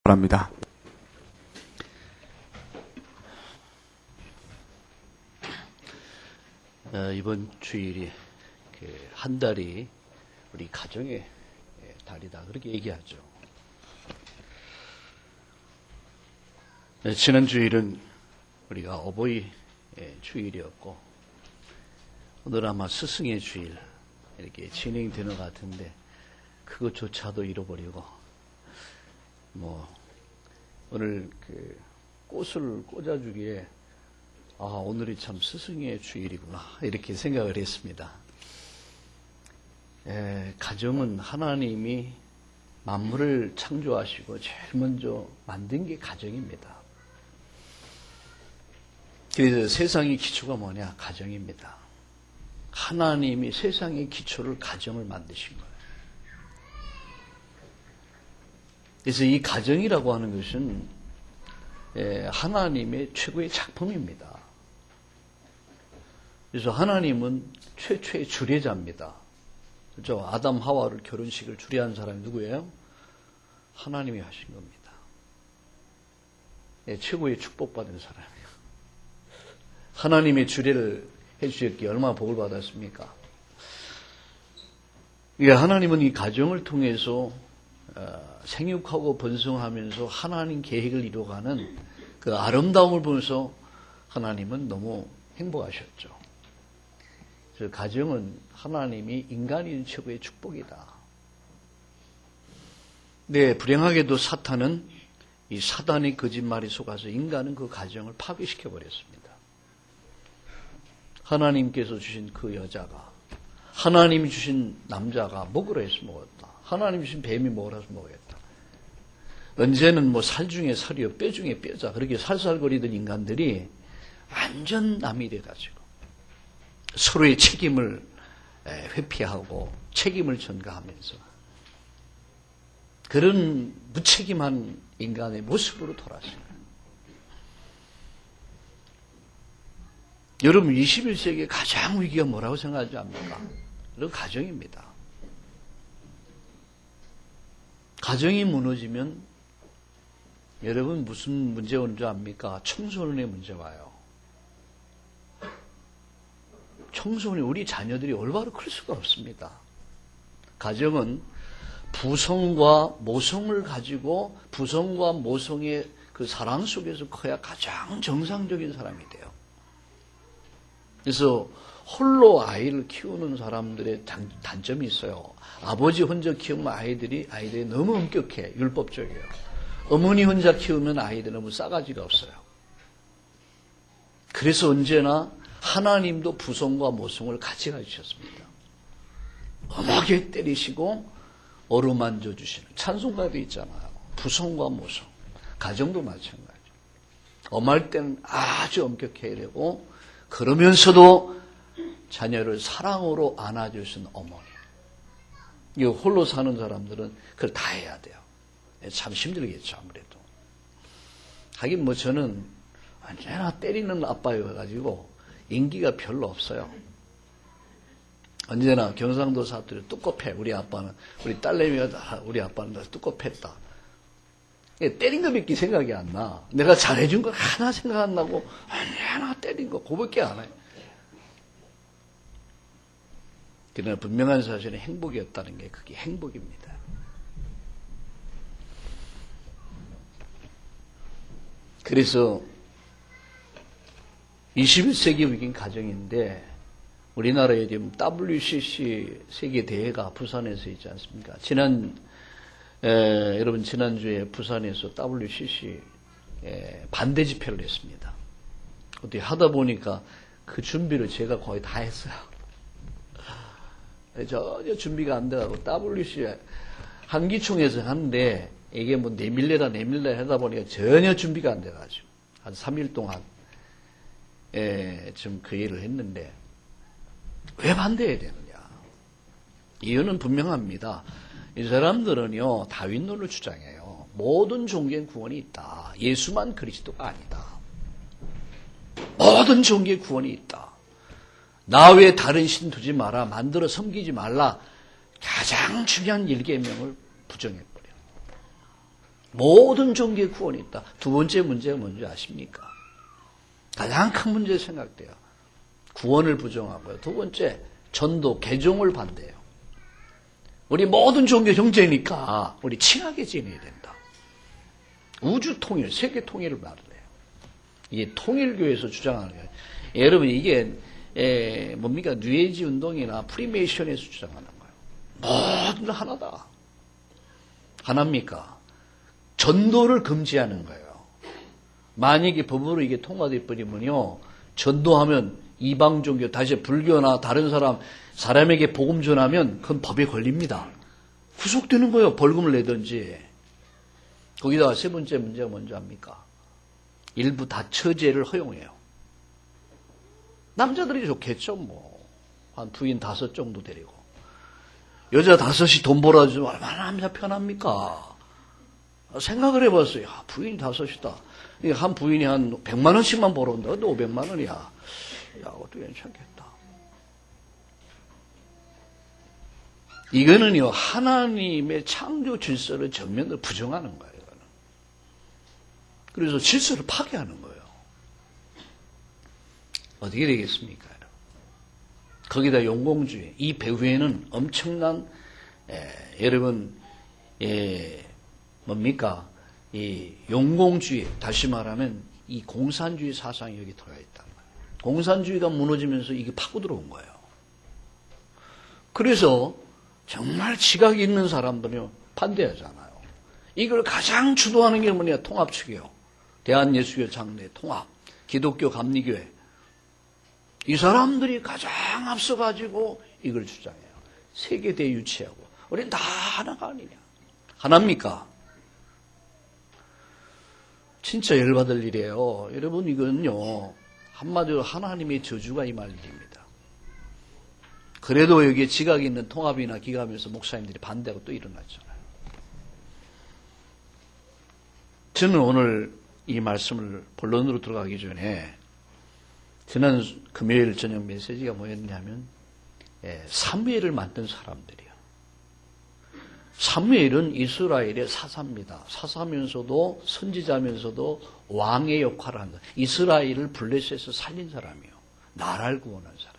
바랍니다. 이번 주일이 한 달이 우리 가정의 달이다 그렇게 얘기하죠. 지난 주일은 우리가 어버이 주일이었고 오늘 아마 스승의 주일 이렇게 진행되는 것 같은데 그것조차도 잃어버리고 오늘 꽃을 꽂아주기에 오늘이 참 스승의 주일이구나 이렇게 생각을 했습니다. 가정은 하나님이 만물을 창조하시고 제일 먼저 만든 게 가정입니다. 그래서 세상의 기초가 뭐냐? 가정입니다. 하나님이 세상의 기초를 가정을 만드신 거예요. 그래서 이 가정이라고 하는 것은 하나님의 최고의 작품입니다. 그래서 하나님은 최초의 주례자입니다. 그렇죠? 아담 하와를 결혼식을 주례한 사람이 누구예요? 하나님이 하신 겁니다. 최고의 축복받은 사람이에요. 하나님의 주례를 해주셨기에 얼마나 복을 받았습니까? 하나님은 이 가정을 통해서 생육하고 번성하면서 하나님 계획을 이루어가는 그 아름다움을 보면서 하나님은 너무 행복하셨죠. 그래서 가정은 하나님이 인간인 최고의 축복이다. 네, 불행하게도 사탄은 이 사단의 거짓말에 속아서 인간은 그 가정을 파괴시켜 버렸습니다. 하나님께서 주신 그 여자가 하나님이 주신 남자가 먹으라 해서 먹었다. 하나님이 주신 뱀이 먹으라 해서 먹었다. 언제는 살 중에 살이요 뼈 중에 뼈자 그렇게 살살거리던 인간들이 완전 남이 돼가지고 서로의 책임을 회피하고 책임을 전가하면서 그런 무책임한 인간의 모습으로 돌아왔어요. 여러분 21세기의 가장 위기가 뭐라고 생각하지 않습니까? 그건 가정입니다. 가정이 무너지면 여러분 무슨 문제가 오는 줄 압니까? 청소년의 문제 와요. 청소년 우리 자녀들이 올바로 클 수가 없습니다. 가정은 부성과 모성을 가지고 부성과 모성의 그 사랑 속에서 커야 가장 정상적인 사람이 돼요. 그래서 홀로 아이를 키우는 사람들의 단점이 있어요. 아버지 혼자 키우면 아이들이 너무 엄격해, 율법적이에요. 어머니 혼자 키우면 아이들은 너무 싸가지가 없어요. 그래서 언제나 하나님도 부성과 모성을 같이 가지셨습니다. 엄하게 때리시고 어루만져 주시는 찬송가도 있잖아요. 부성과 모성, 가정도 마찬가지. 엄할 때는 아주 엄격해야 되고 그러면서도 자녀를 사랑으로 안아주신 어머니. 이 홀로 사는 사람들은 그걸 다 해야 돼요. 참 힘들겠죠, 아무래도. 하긴 저는 언제나 때리는 아빠여가지고 인기가 별로 없어요. 언제나 경상도 사투리 뚜껍해. 우리 아빠는, 우리 딸내미가 우리 아빠는 뚜껍했다. 때린 것밖에 생각이 안 나. 내가 잘해준 거 하나 생각 안 나고 언제나 때린 거 그거밖에 안 해요. 그러나 분명한 사실은 행복이었다는 게 그게 행복입니다. 그래서 21세기 위기인 가정인데 우리나라에 지금 WCC 세계대회가 부산에서 있지 않습니까? 여러분 지난주에 부산에서 WCC 반대 집회를 했습니다. 어떻게 하다 보니까 그 준비를 제가 거의 다 했어요. 전혀 준비가 안 돼가고 WCC 한기총에서 하는데 이게 내밀래라 하다 보니까 전혀 준비가 안 돼가지고 한 3일 동안 지금 그 일을 했는데 왜 반대해야 되느냐? 이유는 분명합니다. 이 사람들은요 다윈론을 주장해요. 모든 종교의 구원이 있다. 예수만 그리스도가 아니다. 모든 종교의 구원이 있다. 나 외에 다른 신 두지 마라. 만들어 섬기지 말라. 가장 중요한 1계명을 부정해버려. 모든 종교에 구원이 있다. 두 번째 문제가 뭔지 아십니까? 가장 큰 문제 생각돼요. 구원을 부정하고요. 두 번째, 전도, 개종을 반대해요. 우리 모든 종교 형제니까 우리 친하게 지내야 된다. 우주 통일, 세계 통일을 말해요. 이게 통일교에서 주장하는 거예요. 여러분, 이게 뭡니까? 뉴에이지 운동이나 프리메이션에서 주장하는 거예요. 모든 하나다. 하나입니까? 전도를 금지하는 거예요. 만약에 법으로 이게 통과돼 버리면요, 전도하면 이방 종교, 다시 불교나 다른 사람에게 복음 전하면 그건 법에 걸립니다. 구속되는 거예요. 벌금을 내든지. 거기다가 세 번째 문제가 뭔지 압니까? 일부 다처제를 허용해요. 남자들이 좋겠죠, 뭐. 한 부인 5 정도 데리고. 여자 5이 돈 벌어주면 얼마나 남자 편합니까? 생각을 해봤어요. 야, 부인이 5이다. 한 부인이 한 100만 원씩만 벌어온다. 근데 500만 원이야. 야, 그것도 괜찮겠다. 이거는요, 하나님의 창조 질서를 전면으로 부정하는 거예요. 이거는. 그래서 질서를 파괴하는 거예요. 어떻게 되겠습니까? 거기다 용공주의. 이 배후에는 엄청난, 여러분, 뭡니까? 이 용공주의, 다시 말하면 이 공산주의 사상이 여기 들어가 있단 말이에요. 공산주의가 무너지면서 이게 파고 들어온 거예요. 그래서 정말 지각이 있는 사람들은 반대하잖아요. 이걸 가장 주도하는 게 뭐냐? 통합측이에요. 대한예수교 장례 통합, 기독교 감리교회. 이 사람들이 가장 앞서가지고 이걸 주장해요. 세계대에 유치하고. 우리는 다 하나가 아니냐. 하나입니까? 진짜 열받을 일이에요. 여러분, 이건요, 한마디로 하나님의 저주가 임할 일입니다. 그래도 여기에 지각이 있는 통합이나 기감에서 목사님들이 반대하고 또 일어났잖아요. 저는 오늘 이 말씀을 본론으로 들어가기 전에 지난 금요일 저녁 메시지가 뭐였냐면 사무엘을 만든 사람들이요. 사무엘은 이스라엘의 사사입니다. 사사면서도 선지자면서도 왕의 역할을 한다. 이스라엘을 블레셋에서 살린 사람이요. 나라를 구원한 사람.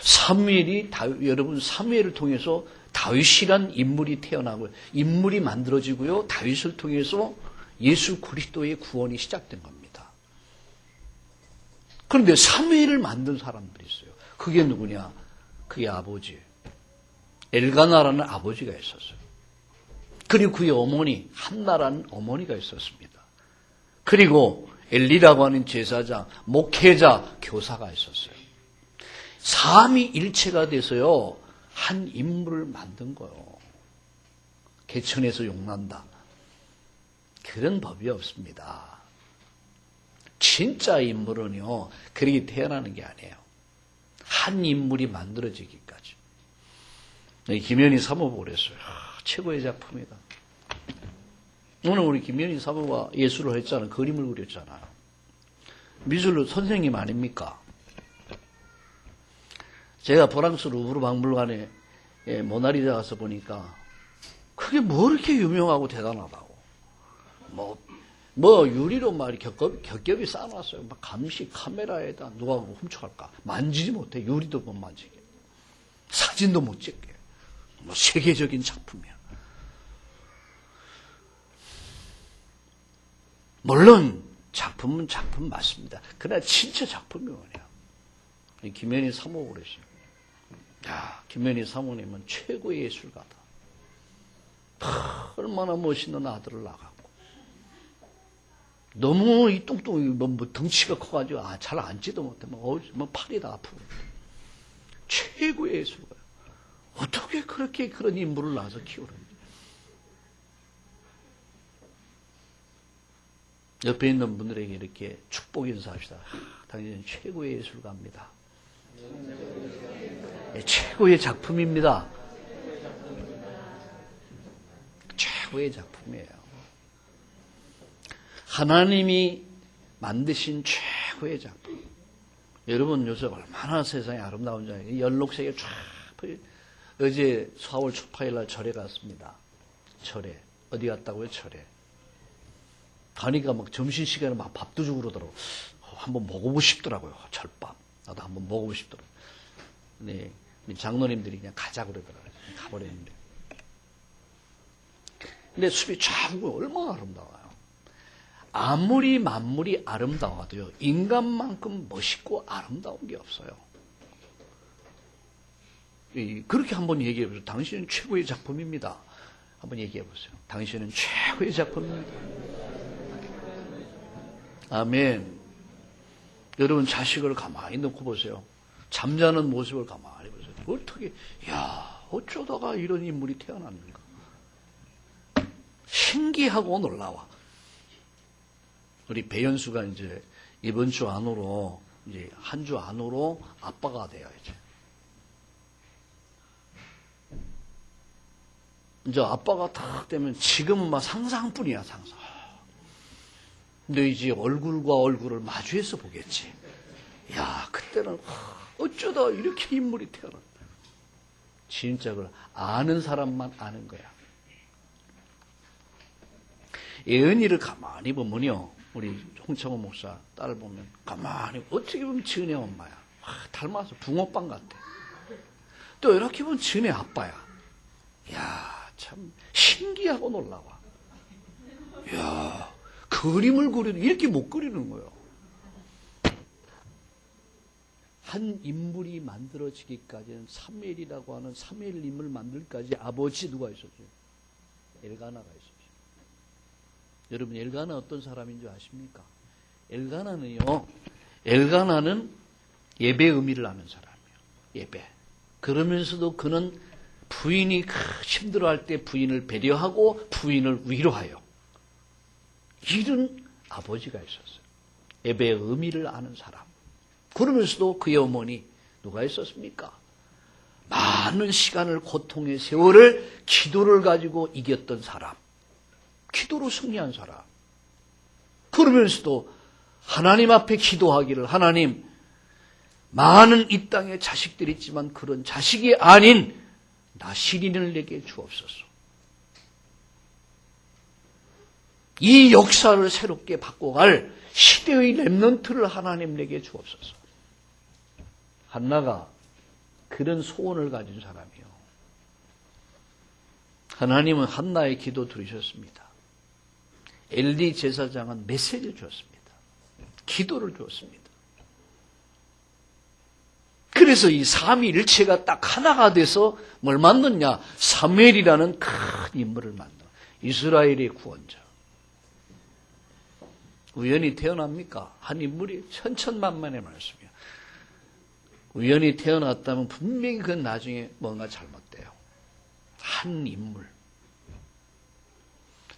사무엘이 여러분 사무엘을 통해서 다윗이란 인물이 태어나고 인물이 만들어지고요. 다윗을 통해서 예수 그리스도의 구원이 시작된 겁니다. 그런데 사무엘을 만든 사람들이 있어요. 그게 누구냐? 그의 아버지 엘가나라는 아버지가 있었어요. 그리고 그의 어머니 한나라는 어머니가 있었습니다. 그리고 엘리라고 하는 제사장, 목회자, 교사가 있었어요. 삼위일체가 돼서요 한 인물을 만든 거예요. 개천에서 용난다. 그런 법이 없습니다. 진짜 인물은요 그렇게 태어나는 게 아니에요. 한 인물이 만들어지기까지. 김현희 사모가 그랬어요. 최고의 작품이다. 오늘 우리 김현희 사모가 예술을 했잖아요. 그림을 그렸잖아요. 미술 선생님 아닙니까? 제가 프랑스 루브르 박물관에 모나리자 가서 보니까 그게 뭐 이렇게 유명하고 대단하다고. 뭐 유리로 막 겹겹이 쌓아놨어요. 막 감시 카메라에다 누가 훔쳐갈까. 만지지 못해. 유리도 못 만지게. 사진도 못 찍게. 뭐 세계적인 작품이야. 물론 작품은 작품 맞습니다. 그러나 진짜 작품이 뭐냐. 김현희 사모가 그러시죠. 야, 김현희 사모님은 최고의 예술가다. 얼마나 멋있는 아들을 낳았고. 너무 이 뚱뚱이 뭐 덩치가 커가지고 잘 앉지도 못해. 뭐 팔이 다 아프고. 최고의 예술가. 어떻게 그렇게 그런 인물을 낳아서 키우는지. 옆에 있는 분들에게 이렇게 축복 인사합시다. 당신은 최고의 예술가입니다. 최고의 작품입니다. 최고의 작품이에요. 하나님이 만드신 최고의 작품. 여러분 요새 얼마나 세상이 아름다운지 알아요. 연록색에 쫙. 어제 4월 초파일 날 절에 갔습니다. 절에. 어디 갔다고요? 절에. 가니까 막 점심시간에 막 밥도 주고 그러더라고. 한번 먹어보고 싶더라고요. 절밥. 나도 한번 먹어보고 싶더라고요. 네, 장로님들이 그냥 가자 그러더라고요. 가버렸는데. 근데 숲이 쫙 얼마나 아름다워요. 아무리 만물이 아름다워도요, 인간만큼 멋있고 아름다운 게 없어요. 그렇게 한번 얘기해 보세요. 당신은 최고의 작품입니다. 한번 얘기해 보세요. 당신은 최고의 작품입니다. 아멘. 여러분 자식을 가만히 놓고 보세요. 잠자는 모습을 가만히 보세요. 어떻게, 어쩌다가 이런 인물이 태어났는가. 신기하고 놀라워. 우리 배현수가 이제 이번 주 안으로, 이제 한 주 안으로 아빠가 돼요, 이제 아빠가 딱 되면 지금은 막 상상뿐이야, 상상. 근데 이제 얼굴과 얼굴을 마주해서 보겠지. 야, 그때는 어쩌다 이렇게 인물이 태어났다. 진짜 그걸 아는 사람만 아는 거야. 예은이를 가만히 보면요, 우리 홍창호 목사 딸을 보면 가만히 어떻게 보면 지은의 엄마야. 닮아서 붕어빵 같아. 또 이렇게 보면 지은의 아빠야. 야, 참 신기하고 놀라워. 야, 그림을 그려도 이렇게 못 그리는 거예요. 한 인물이 만들어지기까지는 사무엘이라고 하는 사무엘님을 만들기까지 아버지 누가 있었죠? 엘가나가 있었죠. 여러분, 엘가나 어떤 사람인 줄 아십니까? 엘가나는 예배 의미를 아는 사람이에요. 예배. 그러면서도 그는 부인이 힘들어할 때 부인을 배려하고 부인을 위로하여. 이런 아버지가 있었어요. 예배의 의미를 아는 사람. 그러면서도 그의 어머니 누가 있었습니까? 많은 시간을 고통의 세월을 기도를 가지고 이겼던 사람. 기도로 승리한 사람. 그러면서도 하나님 앞에 기도하기를, 하나님, 많은 이 땅에 자식들이 있지만 그런 자식이 아닌 나 시린을 내게 주옵소서. 이 역사를 새롭게 바꿔갈 시대의 렘넌트를 하나님 내게 주옵소서. 한나가 그런 소원을 가진 사람이요. 하나님은 한나의 기도 들으셨습니다. 엘리 제사장은 메시지를 주었습니다. 기도를 주었습니다. 그래서 이 삼위일체가 딱 하나가 돼서 뭘 만드냐? 사무엘이라는 큰 인물을 만들어. 이스라엘의 구원자. 우연히 태어납니까? 한 인물이 천천만만의 말씀이에요. 우연히 태어났다면 분명히 그건 나중에 뭔가 잘못돼요. 한 인물.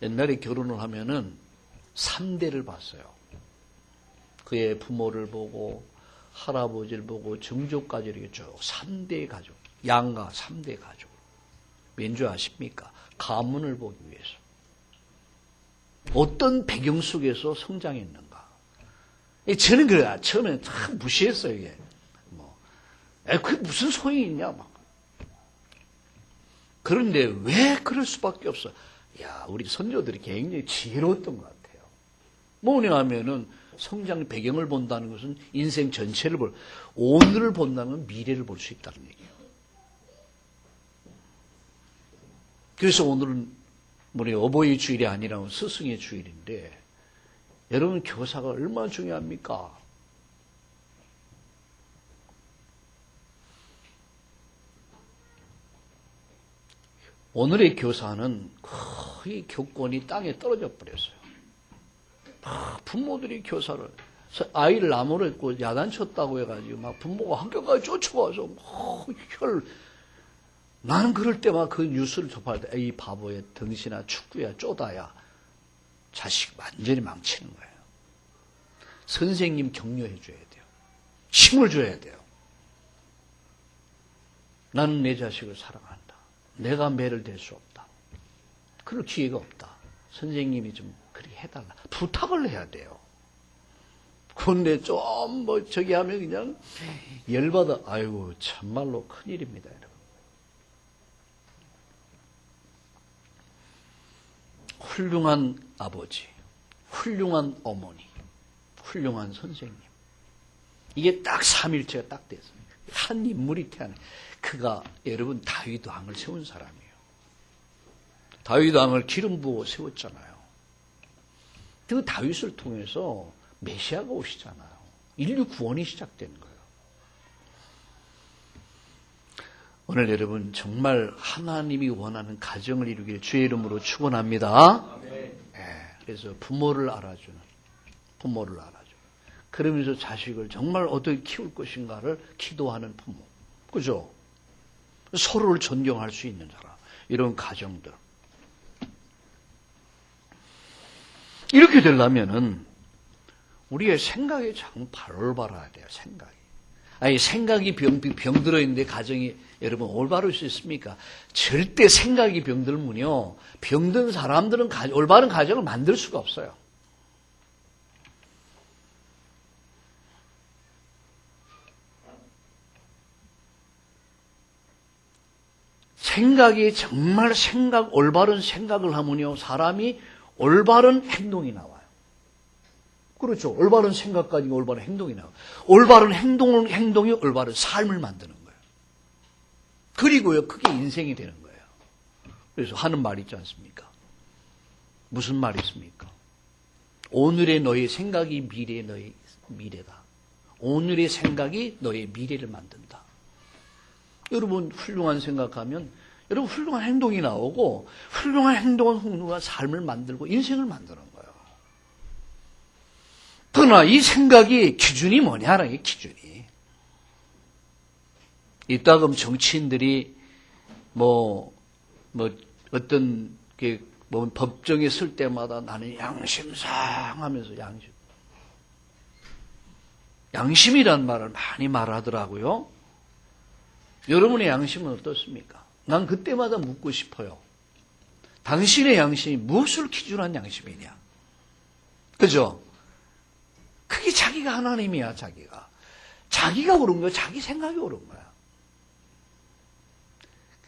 옛날에 결혼을 하면은 3대를 봤어요. 그의 부모를 보고 할아버지를 보고 증조까지 이렇게 쭉 3대 가족, 양가 3대 가족. 왠지 아십니까? 가문을 보기 위해서. 어떤 배경 속에서 성장했는가. 저는 그래요. 처음에 참 무시했어요, 이게. 그게 무슨 소용이 있냐, 막. 그런데 왜 그럴 수밖에 없어? 야, 우리 선조들이 굉장히 지혜로웠던 것 같아요. 뭐냐 하면은 성장 배경을 본다는 것은 인생 전체를 오늘을 본다면 미래를 볼 수 있다는 얘기예요. 그래서 오늘은 우리 어버이 주일이 아니라 스승의 주일인데, 여러분 교사가 얼마나 중요합니까? 오늘의 교사는 거의 교권이 땅에 떨어져 버렸어요. 부모들이 교사를, 아이를 나무로 했고 야단쳤다고 해가지고 막 부모가 학교까지 쫓아와서 나는 그럴 때만 그 뉴스를 접할 때, 이 바보야, 덩신아, 축구야, 쪼다야. 자식 완전히 망치는 거예요. 선생님 격려해 줘야 돼요. 힘을 줘야 돼요. 나는 내 자식을 사랑한다. 내가 매를 댈 수 없다. 그럴 기회가 없다. 선생님이 좀 그렇게 해달라. 부탁을 해야 돼요. 그런데 좀 저기 하면 그냥 열받아. 아이고, 참말로 큰일입니다, 여러분. 훌륭한 아버지, 훌륭한 어머니, 훌륭한 선생님. 이게 딱 삼일체가 딱 됐어요. 한 인물이 태어나. 그가 여러분 다윗 왕을 세운 사람이에요. 다윗 왕을 기름 부어 세웠잖아요. 그 다윗을 통해서 메시아가 오시잖아요. 인류 구원이 시작된 거예요. 오늘 여러분 정말 하나님이 원하는 가정을 이루길 주의 이름으로 축원합니다. 그래서 부모를 알아주는, 그러면서 자식을 정말 어떻게 키울 것인가를 기도하는 부모, 그죠? 서로를 존경할 수 있는 사람, 이런 가정들. 이렇게 되려면은 우리의 생각이 참 올바라야 돼요. 생각이 병들어 있는데 가정이 여러분 올바를 수 있습니까? 절대 생각이 병들면요, 병든 사람들은 올바른 가정을 만들 수가 없어요. 생각이 정말 올바른 생각을 하면요, 사람이 올바른 행동이 나와요. 그렇죠. 올바른 생각 가지고 올바른 행동이 나와요. 올바른 행동이 올바른 삶을 만드는 거예요. 그리고요, 그게 인생이 되는 거예요. 그래서 하는 말이 있지 않습니까? 무슨 말이 있습니까? 오늘의 너의 생각이 미래의 너의 미래다. 오늘의 생각이 너의 미래를 만든다. 여러분 훌륭한 생각하면 여러분 훌륭한 행동이 나오고, 훌륭한 행동은 훌륭한 삶을 만들고 인생을 만드는 거예요. 그러나 이 생각이 기준이 뭐냐라는 게 기준이. 이따금 정치인들이 어떤 게 법정에 설 때마다 나는 양심상하면서 양심이란 말을 많이 말하더라고요. 여러분의 양심은 어떻습니까? 난 그때마다 묻고 싶어요. 당신의 양심이 무엇을 기준한 양심이냐? 그죠? 그게 자기가 하나님이야, 자기가 옳은 거야, 자기 생각이 옳은 거야.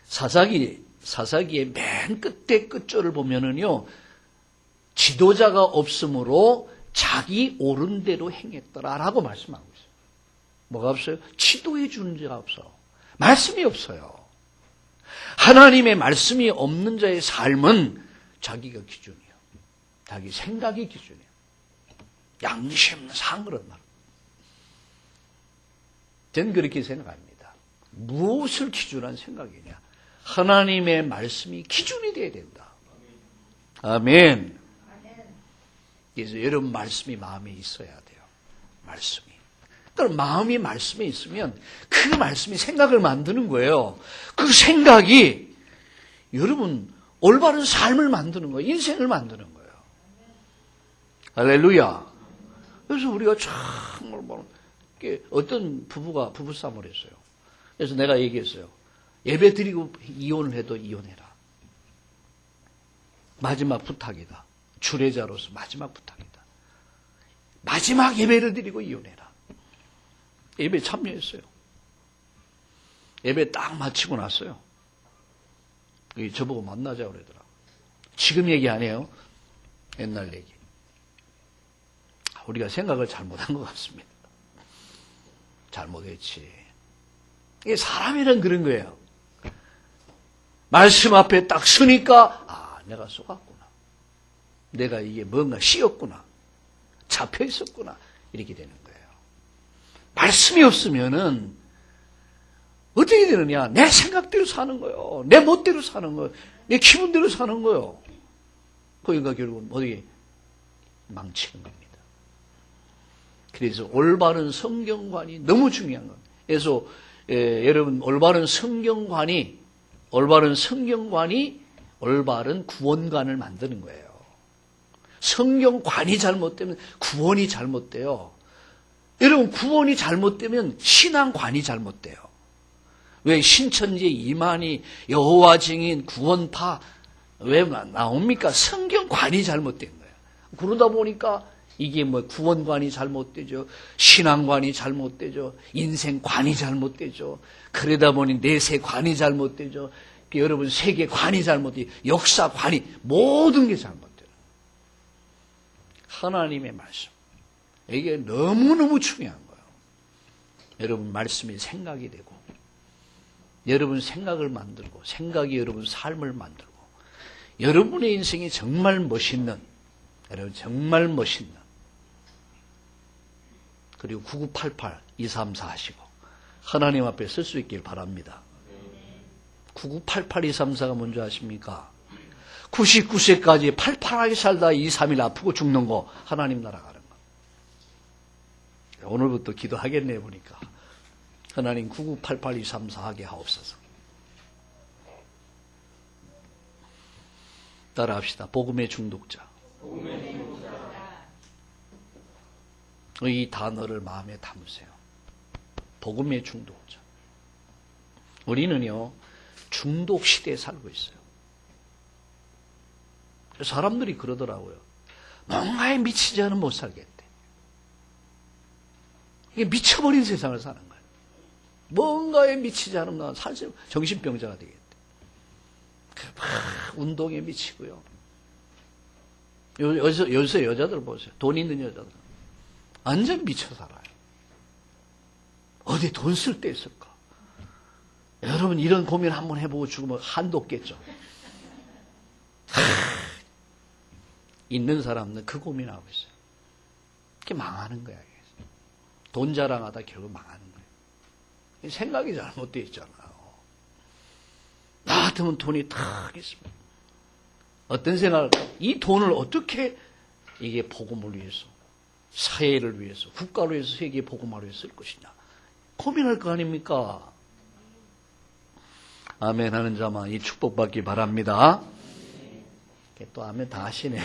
사사기의 맨 끝절을 보면은요, 지도자가 없으므로 자기 옳은 대로 행했더라라고 말씀하고 있어요. 뭐가 없어요? 지도해 주는 자가 없어. 말씀이 없어요. 하나님의 말씀이 없는 자의 삶은 자기가 기준이에요. 자기 생각이 기준이에요. 양심상 그런 말. 저는 그렇게 생각합니다. 무엇을 기준한 생각이냐? 하나님의 말씀이 기준이 되어야 된다. 아멘. 그래서 여러분 말씀이 마음에 있어야 돼요. 말씀이. 그럼 마음이 말씀에 있으면 그 말씀이 생각을 만드는 거예요. 그 생각이 여러분 올바른 삶을 만드는 거예요. 인생을 만드는 거예요. 할렐루야. 그래서 우리가 정말 어떤 부부가 부부싸움을 했어요. 그래서 내가 얘기했어요. 예배 드리고 이혼을 해도 이혼해라. 마지막 부탁이다. 주례자로서 마지막 부탁이다. 마지막 예배를 드리고 이혼해라. 예배 참여했어요. 예배 딱 마치고 났어요. 저보고 만나자고 그러더라고요. 지금 얘기 안 해요. 옛날 얘기. 우리가 생각을 잘못한 것 같습니다. 잘못했지. 이게 사람이란 그런 거예요. 말씀 앞에 딱 서니까 내가 속았구나. 내가 이게 뭔가 씌었구나. 잡혀 있었구나. 이렇게 되는 거예요. 말씀이 없으면은 어떻게 되느냐? 내 생각대로 사는 거예요. 내 멋대로 사는 거예요. 내 기분대로 사는 거예요. 그러니까 결국은 어떻게 망치는 겁니다. 그래서 올바른 성경관이 너무 중요한 거예요. 그래서 여러분 올바른 성경관이 올바른 구원관을 만드는 거예요. 성경관이 잘못되면 구원이 잘못돼요. 여러분 구원이 잘못되면 신앙관이 잘못돼요. 왜 신천지 이만희 여호와 증인 구원파 왜 나옵니까? 성경관이 잘못된 거예요. 그러다 보니까 이게 구원관이 잘못되죠. 신앙관이 잘못되죠. 인생관이 잘못되죠. 그러다 보니 내세관이 잘못되죠. 여러분 세계관이 잘못되죠. 역사관이 모든 게 잘못돼요. 하나님의 말씀. 이게 너무너무 중요한 거예요. 여러분 말씀이 생각이 되고 여러분 생각을 만들고 생각이 여러분 삶을 만들고 여러분의 인생이 정말 멋있는 여러분 정말 멋있는 그리고 9988 234 하시고 하나님 앞에 설 수 있길 바랍니다. 9988 234가 뭔지 아십니까? 99세까지 팔팔하게 살다 2, 3일 아프고 죽는 거 하나님 나라 가는 거. 오늘부터 기도하겠네 보니까. 하나님 9988 234 하게 하옵소서. 따라합시다. 복음의 중독자. 이 단어를 마음에 담으세요. 복음의 중독자. 우리는요 중독 시대에 살고 있어요. 사람들이 그러더라고요. 뭔가에 미치지 않으면 못 살겠대. 이게 미쳐버린 세상을 사는 거예요. 뭔가에 미치지 않으면 사실 정신병자가 되겠대. 운동에 미치고요. 요새 여자들 보세요. 돈 있는 여자들. 완전 미쳐 살아요. 어디 돈 쓸 데 있을까? 여러분 이런 고민 한번 해보고 죽으면 한도 없겠죠. 있는 사람은 그 고민하고 있어요. 그게 망하는 거야. 돈 자랑하다 결국 망하는 거예요. 생각이 잘못되어 있잖아요. 나 같으면 돈이 탁 있습니다. 어떤 생각을, 이 돈을 어떻게 이게 복음을 위해서, 사회를 위해서, 국가를 위해서, 세계 복음화를 위해서 쓸 것이냐. 고민할 거 아닙니까? 아멘 하는 자만 이 축복받기 바랍니다. 또 아멘 다 하시네.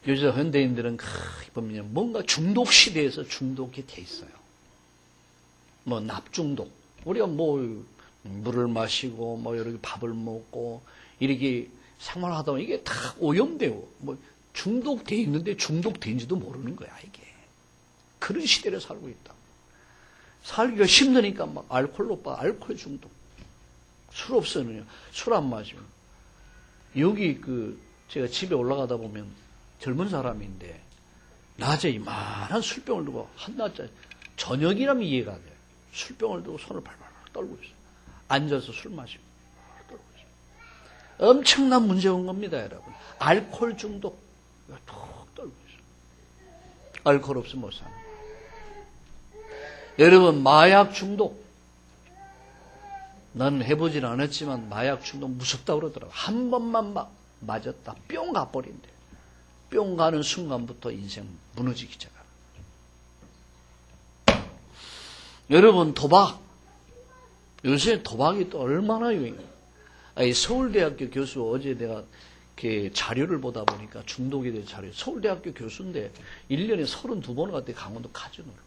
요즘 현대인들은 보면 뭔가 중독 시대에서 중독이 돼 있어요. 뭐 납중독. 우리가 뭐 물을 마시고 뭐 이렇게 밥을 먹고 이렇게 생활하다 보면 이게 다 오염되고 뭐 중독돼 있는데 중독된지도 모르는 거야 이게. 그런 시대를 살고 있다. 살기가 힘드니까 막 알코올로 빠 알코올 중독. 술 없으면요. 술 안 마시면 여기 제가 집에 올라가다 보면 젊은 사람인데 낮에 이만한 술병을 두고 한낮에 저녁이라면 이해가 돼요. 술병을 두고 손을 발발 떨고 있어요. 앉아서 술 마시고 떨고 있어요. 엄청난 문제가 온 겁니다, 여러분. 알코올 중독 툭 떨고 있어요. 알코올 없으면 못 사는 거예요. 여러분 마약 중독. 나는 해보진 않았지만 마약 중독 무섭다고 그러더라고요. 한 번만 막 맞았다 뿅 가버린대. 뿅 가는 순간부터 인생 무너지기 시작합니다. 여러분 도박. 요새 도박이 또 얼마나 유행해요. 서울대학교 교수 어제 내가 자료를 보다 보니까 중독에 대한 자료. 서울대학교 교수인데 1년에 32번 갔대 강원도 카지노를.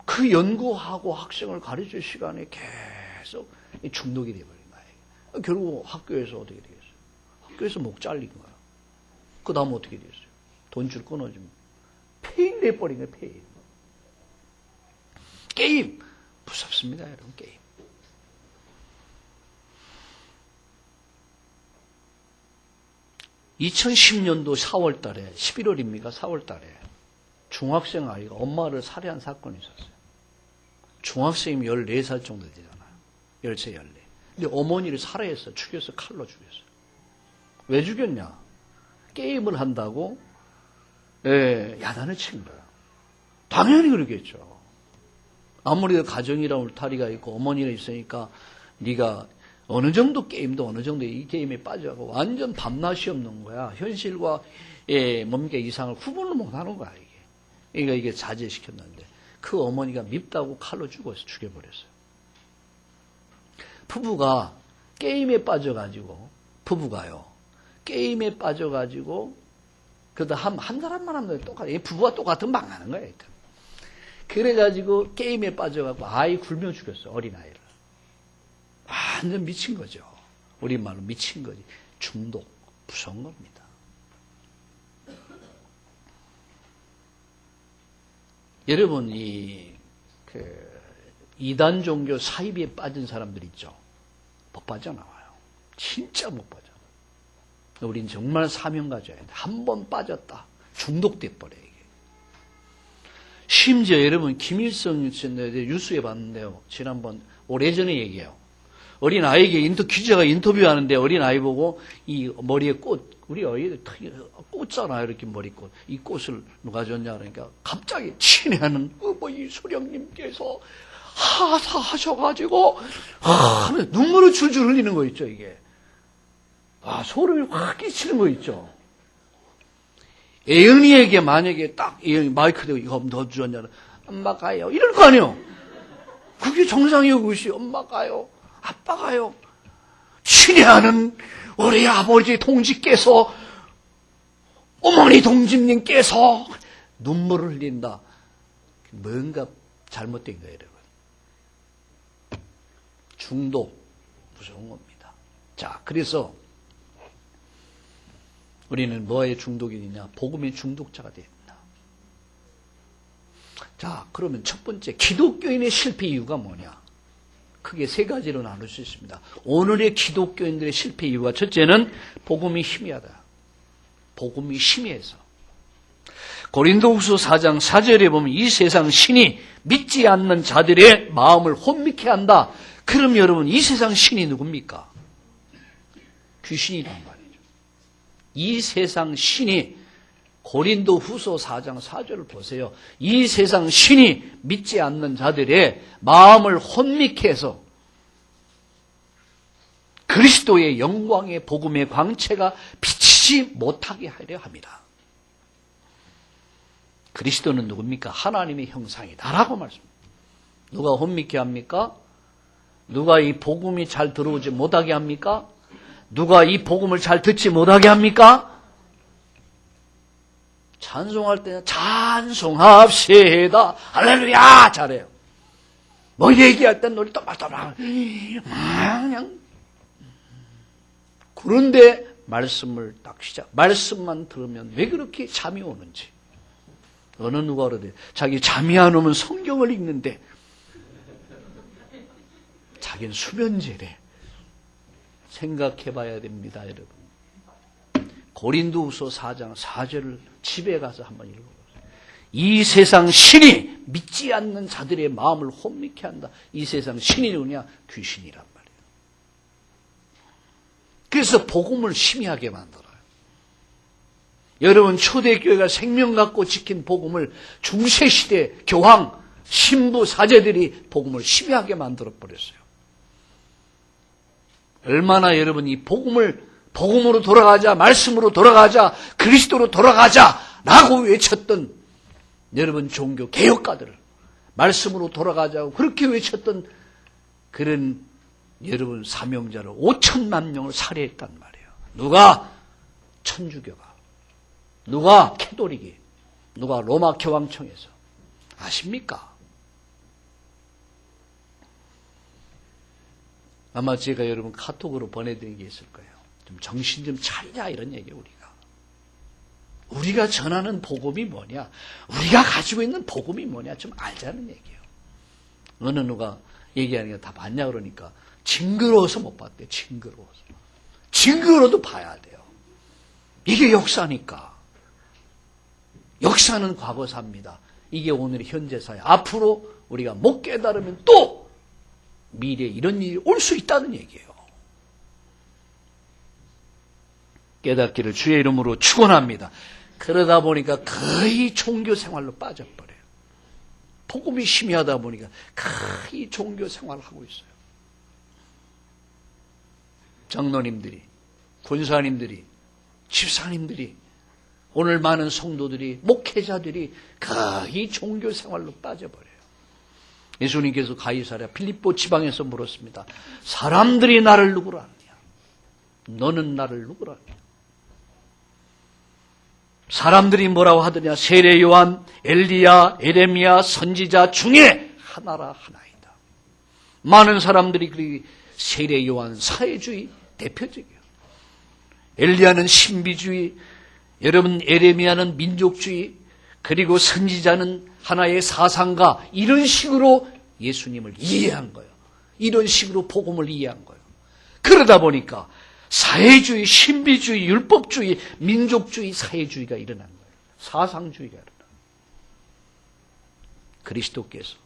그 연구하고 학생을 가르칠 시간에 계속 중독이 돼버린 거예요. 결국 학교에서 어떻게 되겠어요? 학교에서 목 잘린 거야. 그 다음 어떻게 됐어요? 돈줄 끊어지면 폐인 돼버린 거예요. 폐인. 게임 무섭습니다 여러분. 게임. (2010년도) 4월 달에 11월입니까? 4월 달에 중학생 아이가 엄마를 살해한 사건이 있었어요. 중학생이면 14살 정도 되잖아요. 13, 14. 근데 어머니를 살해해서 죽여서 칼로 죽였어요. 왜 죽였냐? 게임을 한다고 야단을 친 거야. 당연히 그러겠죠. 아무래도 가정이라 울타리가 있고 어머니가 있으니까 네가 어느 정도 게임도 어느 정도 이 게임에 빠져가고 완전 밤낮이 없는 거야. 현실과 뭡니까 이상을 구분을 못하는 거야 이게. 그러니까 이게 자제시켰는데 그 어머니가 밉다고 칼로 죽여버렸어요. 부부가 게임에 빠져가지고 게임에 빠져가지고 그러다 한 사람만 하면 똑같아. 부부가 똑같은 망하는 거야. 일단. 그래가지고 게임에 빠져가지고 아이 굶여 죽였어. 어린아이를. 완전 미친 거죠. 우리말로 미친 거지. 중독. 무서운 겁니다. 여러분 이단 종교 사이비에 빠진 사람들 있죠. 못 빠져나와요. 진짜 못 빠져. 우린 정말 사명 가져야 돼. 한 번 빠졌다. 중독돼 버려, 이게. 심지어 여러분, 김일성 뉴스에 봤는데요. 지난번, 오래전에 얘기해요. 어린 아이에게 기자가 인터뷰하는데 어린 아이 보고 이 머리에 꽃, 우리 아이들 꽂잖아요. 이렇게 머리꽃. 이 꽃을 누가 줬냐 그러니까 갑자기 친애하는 이 소령님께서 하사하셔가지고 하면 눈물을 줄줄 흘리는 거 있죠, 이게. 소름이 확 끼치는 거 있죠. 애은이에게 만약에 딱 애은이 마이크 대고 이거 너 주었냐면 엄마 가요. 이럴 거 아니에요. 그게 정상이요, 그것이. 엄마 가요. 아빠 가요. 친애하는 우리 아버지 동지께서, 어머니 동지님께서 눈물을 흘린다. 뭔가 잘못된 거예요, 여러분. 중독, 무서운 겁니다. 자, 그래서 우리는 뭐에 중독이 되냐? 복음의 중독자가 된다. 자, 그러면 첫 번째, 기독교인의 실패 이유가 뭐냐? 크게 세 가지로 나눌 수 있습니다. 오늘의 기독교인들의 실패 이유가, 첫째는 복음이 희미하다. 복음이 희미해서. 고린도후서 4장 4절에 보면 이 세상 신이 믿지 않는 자들의 마음을 혼미케 한다. 그럼 여러분, 이 세상 신이 누굽니까? 귀신이란 말이죠. 이 세상 신이, 고린도후서 4장 4절을 보세요. 이 세상 신이 믿지 않는 자들의 마음을 혼미케 해서 그리스도의 영광의 복음의 광채가 비치지 못하게 하려 합니다. 그리스도는 누굽니까? 하나님의 형상이다라고 말씀합니다. 누가 혼미케 합니까? 누가 이 복음이 잘 들어오지 못하게 합니까? 누가 이 복음을 잘 듣지 못하게 합니까? 찬송할 때는 찬송합시다. 할렐루야! 잘해요. 뭐 얘기할 땐 노래 또박또박. 그냥. 그런데 말씀을 딱 말씀만 들으면 왜 그렇게 잠이 오는지. 어느 누가 그러대. 자기 잠이 안 오면 성경을 읽는데 자기는 수면제래. 생각해 봐야 됩니다, 여러분. 고린도후서 4장 4절을 집에 가서 한번 읽어보세요. 이 세상 신이 믿지 않는 자들의 마음을 혼미케 한다. 이 세상 신이 누구냐? 귀신이란 말이에요. 그래서 복음을 희미하게 만들어요. 여러분, 초대교회가 생명 갖고 지킨 복음을 중세시대 교황, 신부, 사제들이 복음을 희미하게 만들어버렸어요. 얼마나 여러분 이 복음으로 돌아가자, 말씀으로 돌아가자, 그리스도로 돌아가자라고 외쳤던 여러분 종교 개혁가들을 말씀으로 돌아가자고 그렇게 외쳤던 그런 여러분 사명자를 5천만 명을 살해했단 말이에요. 누가? 천주교가, 누가? 캐톨릭이, 누가? 로마 교황청에서. 아십니까? 아마 제가 여러분 카톡으로 보내드린 게 있을 거예요. 좀 정신 좀 차리자, 이런 얘기예요. 우리가 전하는 복음이 뭐냐, 우리가 가지고 있는 복음이 뭐냐 좀 알자는 얘기예요. 어느 누가 얘기하는 게 다 봤냐 그러니까 징그러워서 못 봤대요. 징그러워도 봐야 돼요. 이게 역사니까. 역사는 과거사입니다. 이게 오늘의 현재사예요. 앞으로 우리가 못 깨달으면 또 미래에 이런 일이 올 수 있다는 얘기예요. 깨닫기를 주의 이름으로 축원합니다. 그러다 보니까 거의 종교 생활로 빠져버려요. 복음이 희미하다 보니까 거의 종교 생활을 하고 있어요. 장로님들이, 군사님들이, 집사님들이, 오늘 많은 성도들이, 목회자들이 거의 종교 생활로 빠져버려요. 예수님께서 가이사랴 필립보 지방에서 물었습니다. 사람들이 나를 누구라 하느냐? 너는 나를 누구라 하느냐? 사람들이 뭐라고 하더냐? 세례 요한, 엘리야, 에레미야, 선지자 중에 하나라 하나이다. 많은 사람들이 세례 요한 사회주의 대표적이에요. 엘리야는 신비주의, 여러분 에레미야는 민족주의, 그리고 선지자는 하나의 사상가, 이런 식으로 예수님을 이해한 거예요. 이런 식으로 복음을 이해한 거예요. 그러다 보니까 사회주의, 신비주의, 율법주의, 민족주의, 사회주의가 일어난 거예요. 사상주의가 일어난 거예요. 그리스도께서,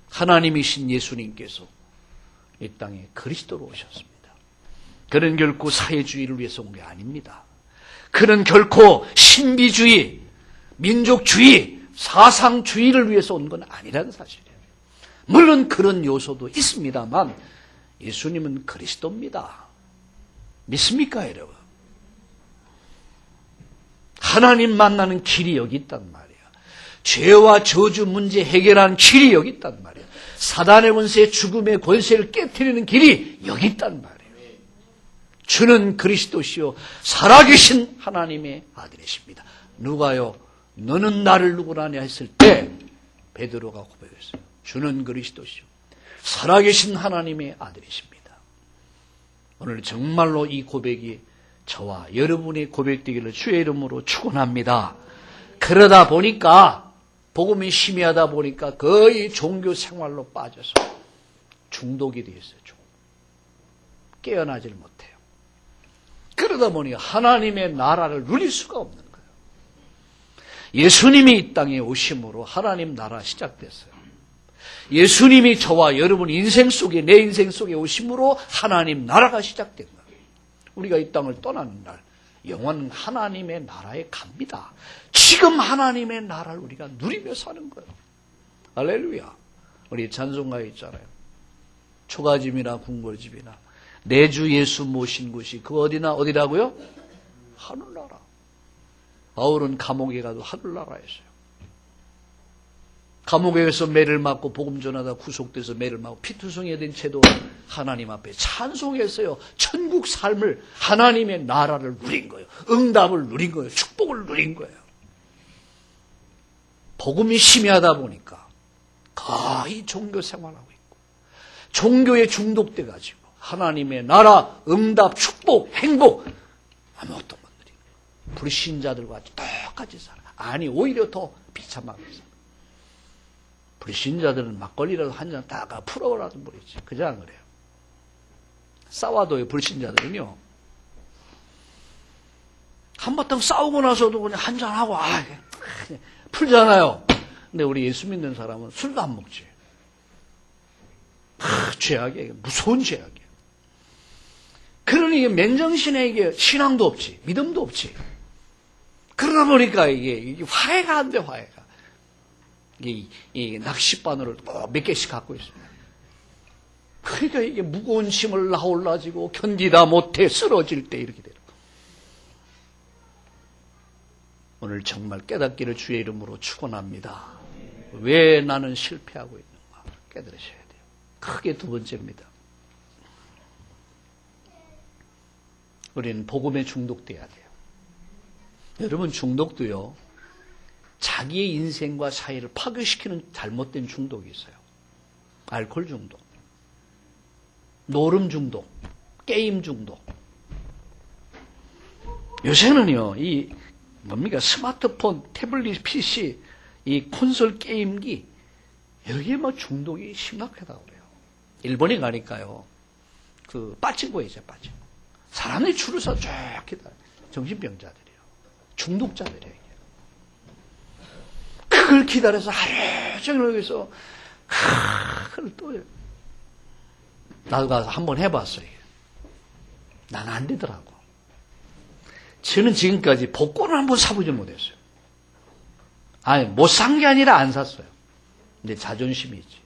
하나님이신 예수님께서 이 땅에 그리스도로 오셨습니다. 그는 결코 사회주의를 위해서 온 게 아닙니다. 그는 결코 신비주의, 민족주의, 사상주의를 위해서 온 건 아니라는 사실이에요. 물론 그런 요소도 있습니다만 예수님은 그리스도입니다. 믿습니까, 여러분? 하나님 만나는 길이 여기 있단 말이에요. 죄와 저주 문제 해결하는 길이 여기 있단 말이에요. 사단의 권세, 죽음의 권세를 깨트리는 길이 여기 있단 말이에요. 주는 그리스도시요 살아계신 하나님의 아들이십니다. 누가요? 너는 나를 누구라냐 했을 때 베드로가 고백했어요. 주는 그리스도시요 살아계신 하나님의 아들이십니다. 오늘 정말로 이 고백이 저와 여러분의 고백되기를 주의 이름으로 축원합니다. 그러다 보니까 복음이 심의하다 보니까 거의 종교 생활로 빠져서 중독이 되었어요. 깨어나질 못해요. 그러다 보니 하나님의 나라를 누릴 수가 없는 거예요. 예수님이 이 땅에 오심으로 하나님 나라 시작됐어요. 예수님이 저와 여러분 인생 속에, 내 인생 속에 오심으로 하나님 나라가 시작된 거예요. 우리가 이 땅을 떠나는 날 영원한 하나님의 나라에 갑니다. 지금 하나님의 나라를 우리가 누리며 사는 거예요. 할렐루야. 우리 찬송가에 있잖아요. 초가집이나 궁궐집이나 내 주 예수 모신 곳이 그 어디라고요? 하늘나라. 바울은 감옥에 가도 하늘나라였어요. 감옥에서 매를 맞고 복음 전하다 구속돼서 매를 맞고 피투성이 된 채도 하나님 앞에 찬송했어요. 천국 삶을, 하나님의 나라를 누린 거예요. 응답을 누린 거예요. 축복을 누린 거예요. 복음이 심의하다 보니까 거의 종교 생활하고 있고 종교에 중독돼 가지고 하나님의 나라, 응답, 축복, 행복 아무것도 못 누린 거예요. 불신자들과 똑같이 살아. 아니 오히려 더 비참하게 살아. 불신자들은 막걸리라도 한 잔 따가 풀어오라도 모르지. 그죠 안 그래요? 싸워도요, 불신자들은요. 한바탕 싸우고 나서도 그냥 한 잔하고, 그냥 풀잖아요. 근데 우리 예수 믿는 사람은 술도 안 먹지. 죄악이에요. 무서운 죄악이에요. 그러니 이게 맨정신에 이게 신앙도 없지. 믿음도 없지. 그러다 보니까 이게 화해가 안 돼, 화해가. 이 낚싯바늘을 꼭 몇 개씩 갖고 있습니다. 그러니까 이게 무거운 짐을 나올라지고 견디다 못해 쓰러질 때 이렇게 돼요. 오늘 정말 깨닫기를 주의 이름으로 축원합니다. 왜 나는 실패하고 있는가 깨달으셔야 돼요. 크게 두 번째입니다. 우리는 복음에 중독돼야 돼요. 여러분 중독도요. 자기의 인생과 사회를 파괴시키는 잘못된 중독이 있어요. 알코올 중독, 노름 중독, 게임 중독. 요새는요, 이 뭡니까 스마트폰, 태블릿, PC, 이 콘솔 게임기 여기에 막 중독이 심각하다고 그래요. 일본에 가니까요, 그 빠친코이죠, 빠친코. 사람들이 줄을 서 쫙 기다려. 정신병자들이에요. 중독자들이에요. 그걸 기다려서 하루 종일 여기서 그걸 또요. 나도 가서 한번 해봤어요. 난 안 되더라고. 저는 지금까지 복권을 한번 사보지 못했어요. 아니 못 산 게 아니라 안 샀어요. 근데 자존심이 있지.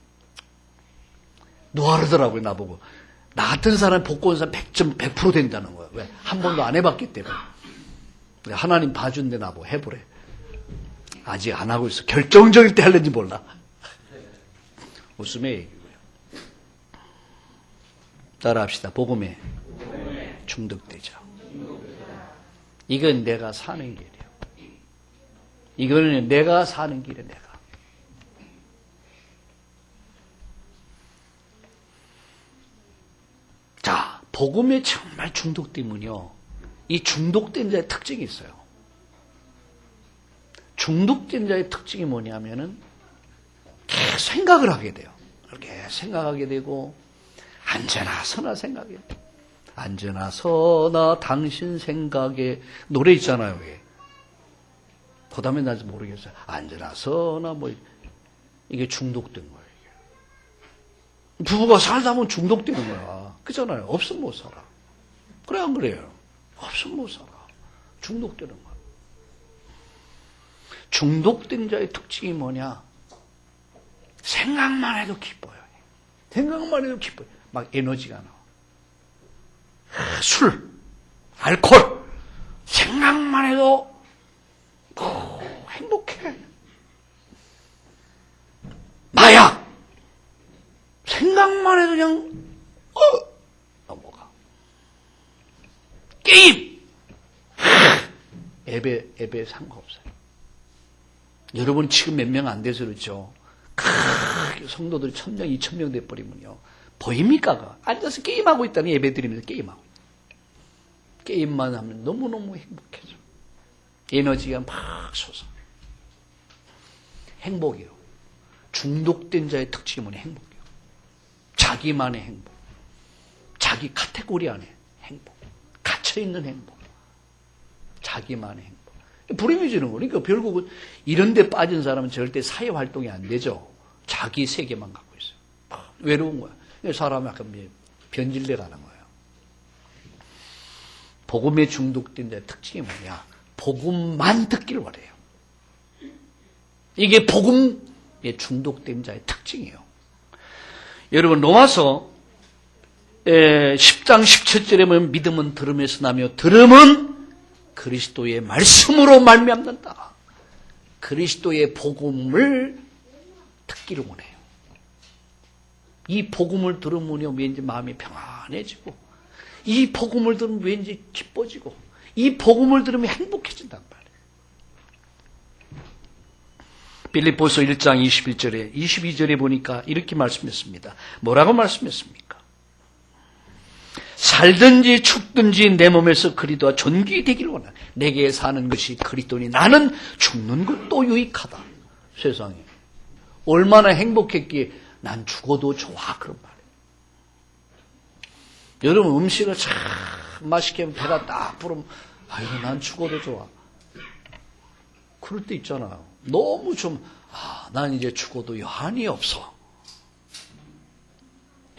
노하더라고요 나보고. 나 같은 사람 복권 사 100% 된다는 거예요. 왜? 한 번도 안 해봤기 때문에. 하나님 봐준데 나보고 해보래. 아직 안 하고 있어. 결정적일 때 할는지 몰라. 웃음의 얘기고요. 따라합시다. 복음에 중독되죠. 이건 내가 사는 길이에요. 이거는 내가 사는 길이에요. 내가. 자, 복음에 정말 중독되면요. 이 중독된 자의 특징이 있어요. 중독된 자의 특징이 뭐냐면은 계속 생각을 하게 돼요. 이렇게 생각하게 되고 앉아나 서나 생각이 돼요. 언제나 서나 당신 생각에 노래 있잖아요. 그 다음에 나도 모르겠어요. 언제나 서나 뭐 이게 중독된 거예요. 이게. 부부가 살다 보면 중독되는 거야. 그잖아요. 없으면 못 살아. 그래 안 그래요? 없으면 못 살아. 중독되는 거야. 중독된 자의 특징이 뭐냐? 생각만 해도 기뻐요. 생각만 해도 기뻐요. 막 에너지가 나와. 술, 알코올, 생각만 해도 행복해. 마약, 생각만 해도 그냥 넘어가. 게임, 앱에 상관없어요. 여러분 지금 몇 명 안 돼서 그렇죠. 성도들이 1000명, 2000명 돼버리면요. 보입니까? 앉아서 게임하고 있다는 예배 드리면서 게임하고. 게임만 하면 너무너무 행복해져. 에너지가 막 솟아. 행복이요. 중독된 자의 특징이 뭐냐? 행복이요. 자기만의 행복. 자기 카테고리 안에 행복. 갇혀있는 행복. 자기만의 행복. 불행해지는 거예요. 그러니까 결국은 이런 데 빠진 사람은 절대 사회활동이 안 되죠. 자기 세계만 갖고 있어요. 외로운 거야. 사람이 약간 변질돼 가는 거예요. 복음에 중독된 자의 특징이 뭐냐? 복음만 듣기를 원해요. 이게 복음에 중독된 자의 특징이에요. 여러분 로마서 10장 17절에 보면 믿음은 들음에서 나며 들음은 그리스도의 말씀으로 말미암는다. 그리스도의 복음을 듣기를 원해요. 이 복음을 들으면 왠지 마음이 평안해지고 이 복음을 들으면 왠지 기뻐지고 이 복음을 들으면 행복해진단 말이에요. 빌립보서 1장 21절에 22절에 보니까 이렇게 말씀했습니다. 뭐라고 말씀했습니까? 살든지 죽든지 내 몸에서 그리스도와 존귀되기를 원하네. 내게 사는 것이 그리스도니 나는 죽는 것도 유익하다. 세상에 얼마나 행복했기에 난 죽어도 좋아 그런 말이에요. 여러분 음식을 참 맛있게 하면 배가 딱 부르면 아이고 난 죽어도 좋아. 그럴 때 있잖아요. 너무 난 이제 죽어도 여한이 없어.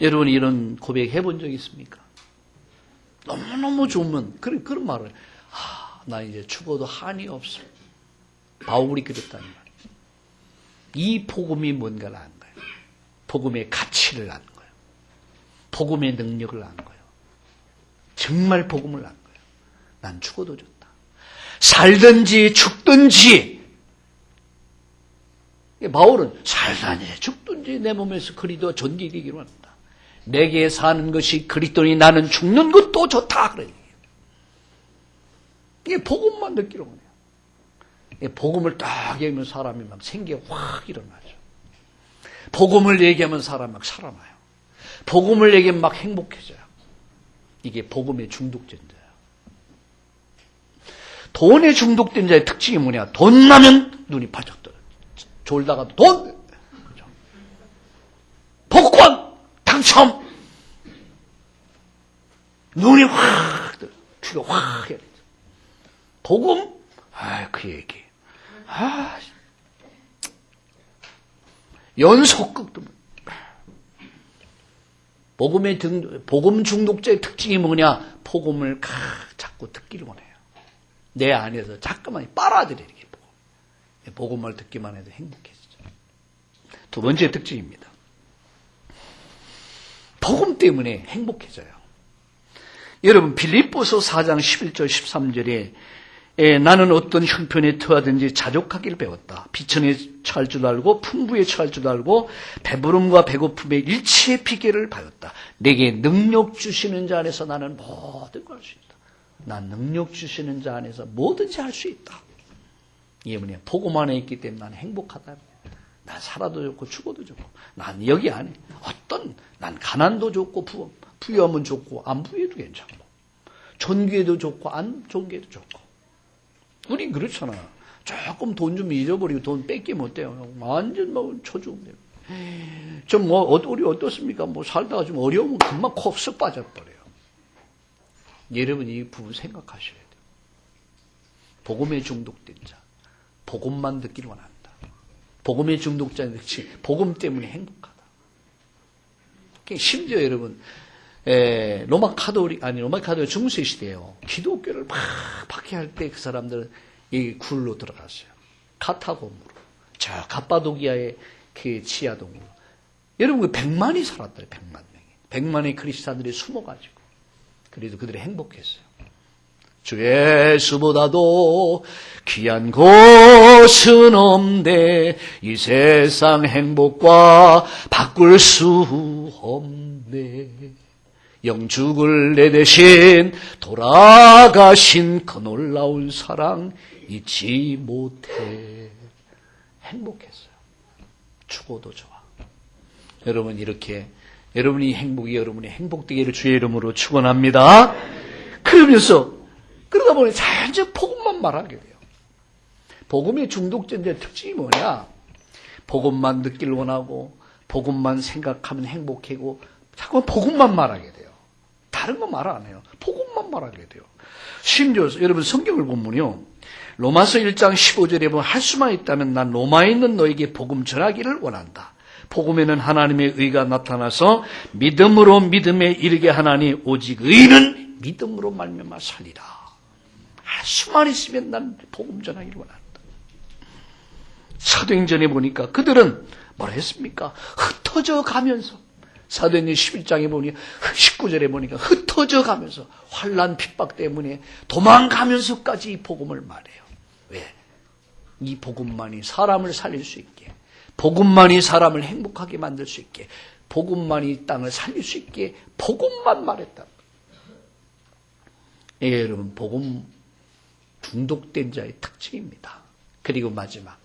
여러분 이런 고백 해본 적 있습니까? 너무너무 좋으면 그런 말을 나 이제 죽어도 한이 없어. 바울이 그랬다는 말이에요. 이 복음이 뭔가를 아는 거예요. 복음의 가치를 아는 거예요. 복음의 능력을 아는 거예요. 정말 복음을 아는 거예요. 난 죽어도 좋다. 살든지 죽든지 바울은 살든지 죽든지 내 몸에서 그리스도와 존귀되기를 원한다. 내게 사는 것이 그리스도니 나는 죽는 것도 좋다. 그래요. 이게 복음만 느끼는 거예요. 복음을 딱 얘기하면 사람이 막 생기가 확 일어나죠. 복음을 얘기하면 사람이 막 살아나요. 복음을 얘기하면 막 행복해져요. 이게 복음에 중독된 자예요. 돈에 중독된 자의 특징이 뭐냐? 돈 나면 눈이 바짝 떠요. 졸다가도 돈! 그렇죠? 복권! 당첨! 눈이 확 떠요. 귀가 확 해야 되죠. 복음? 그 얘기. 연속극도. 복음 중독자의 특징이 뭐냐? 복음을 자꾸 듣기를 원해요. 내 안에서 자꾸만 빨아들이는 게 복음. 복음을 듣기만 해도 행복해지죠. 두 번째 특징입니다. 복음 때문에 행복해져요. 여러분 빌립보서 4장 11절 13절에 나는 어떤 형편에 처하든지 자족하기를 배웠다. 비천에 처할 줄 알고 풍부에 처할 줄 알고 배부름과 배고픔의 일치의 비결을 배웠다. 내게 능력 주시는 자 안에서 나는 모든 걸 할 수 있다. 난 능력 주시는 자 안에서 뭐든지 할 수 있다. 이게 뭐냐? 복음 안에 있기 때문에 나는 행복하다. 난 살아도 좋고 죽어도 좋고 난 여기 안에 난 가난도 좋고 부유하면 좋고 안 부유해도 괜찮고 존귀해도 좋고 안 존귀해도 좋고 우린 그렇잖아. 조금 돈 좀 잊어버리고 돈 뺏기면 어때요? 완전 초조해요. 우리 어떻습니까? 살다가 좀 어려우면 금방 콕 쓱 빠져버려요. 여러분 이 부분 생각하셔야 돼요. 복음에 중독된 자, 복음만 듣기를 원한다. 복음에 중독자는 역시 복음 때문에 행복하다. 심지어 여러분 로마 카톨릭 중세 시대에요. 기독교를 막 박해할 때 그 사람들은 이 굴로 들어갔어요. 카타콤으로. 저 갑바도기아의 그 지하동으로. 여러분 100만이 살았더래. 100만 명이. 100만의 크리스찬들이 숨어가지고. 그래도 그들이 행복했어요. 주 예수보다도 귀한 곳은 없네. 이 세상 행복과 바꿀 수 없네. 영죽을 내 대신 돌아가신 그 놀라운 사랑 잊지 못해. 행복했어요. 죽어도 좋아. 여러분 이렇게 여러분이 행복이 여러분이 행복되기를 주의 이름으로 축원합니다. 그러다 보니 자연적 복음만 말하게 돼요. 복음의 중독자의 특징이 뭐냐? 복음만 듣길 원하고 복음만 생각하면 행복하고 자꾸 복음만 말하게 돼요. 다른 거 말 안 해요. 복음만 말하게 돼요. 심지어 여러분 성경을 보면요. 로마서 1장 15절에 보면 할 수만 있다면 난 로마에 있는 너에게 복음 전하기를 원한다. 복음에는 하나님의 의가 나타나서 믿음으로 믿음에 이르게 하나니 오직 의는 믿음으로 말미암아 살리라. 할 수만 있으면 난 복음 전하기를 원한다. 사도행전에 보니까 그들은 뭐라 했습니까? 흩어져 가면서 사도행전 11장에 보니 19절에 보니까 흩어져 가면서 환난 핍박 때문에 도망가면서까지 이 복음을 말해요. 왜? 이 복음만이 사람을 살릴 수 있게, 복음만이 사람을 행복하게 만들 수 있게, 복음만이 땅을 살릴 수 있게 복음만 말했다. 예, 여러분 복음 중독된 자의 특징입니다. 그리고 마지막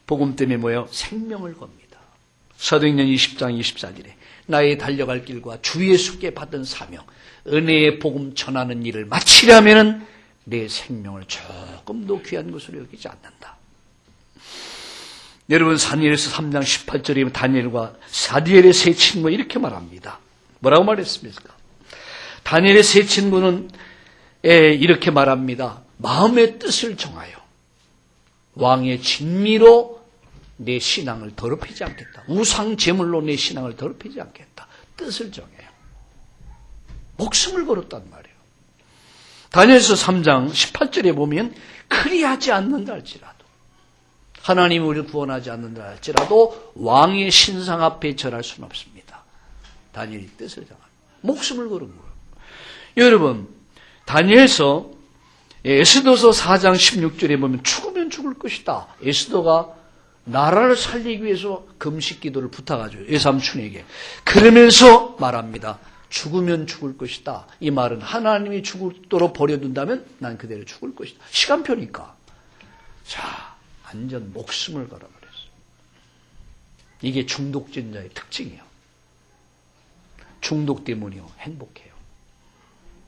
복음 때문에 뭐예요? 생명을 겁니다. 사도행전 20장 24절에 나의 달려갈 길과 주 예수께 받은 사명, 은혜의 복음 전하는 일을 마치려면 내 생명을 조금도 귀한 것으로 여기지 않는다. 여러분 다니엘서 3장 18절에 다니엘과 사디엘의 세 친구가 이렇게 말합니다. 뭐라고 말했습니까? 다니엘의 세 친구는 이렇게 말합니다. 마음의 뜻을 정하여 왕의 진미로 내 신앙을 더럽히지 않겠다. 우상 제물로 내 신앙을 더럽히지 않겠다. 뜻을 정해요. 목숨을 걸었단 말이에요. 다니엘서 3장 18절에 보면 그리하지 않는다 할지라도, 하나님이 우리를 구원하지 않는다 할지라도 왕의 신상 앞에 절할 수는 없습니다. 다니엘이 뜻을 정합니다. 목숨을 걸은 거예요. 여러분 다니엘서 에스더서 4장 16절에 보면 죽으면 죽을 것이다. 에스더가 나라를 살리기 위해서 금식 기도를 부탁하죠. 외삼촌에게. 그러면서 말합니다. 죽으면 죽을 것이다. 이 말은 하나님이 죽도록 버려둔다면 난 그대로 죽을 것이다. 시간표니까. 자, 완전 목숨을 걸어버렸어요. 이게 중독된 자의 특징이에요. 중독되면요 행복해요.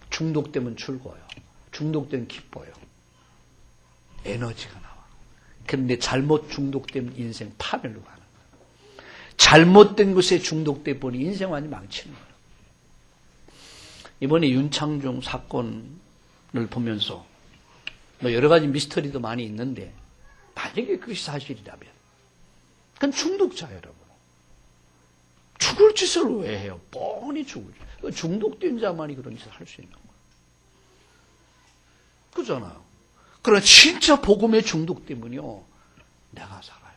중독되면 즐거워요. 중독되면 기뻐요. 에너지가 나와. 그런데 잘못 중독되면 인생 파멸로 가는 거예요. 잘못된 것에 중독돼 보니 인생 완전히 망치는 거예요. 이번에 윤창중 사건을 보면서 여러 가지 미스터리도 많이 있는데 만약에 그것이 사실이라면 그건 중독자예요, 여러분. 죽을 짓을 왜 해요? 뻔히 죽을 짓. 중독된 자만이 그런 짓을 할 수 있는 거예요. 그렇잖아요. 그러나 진짜 복음의 중독 때문에요, 내가 살아요.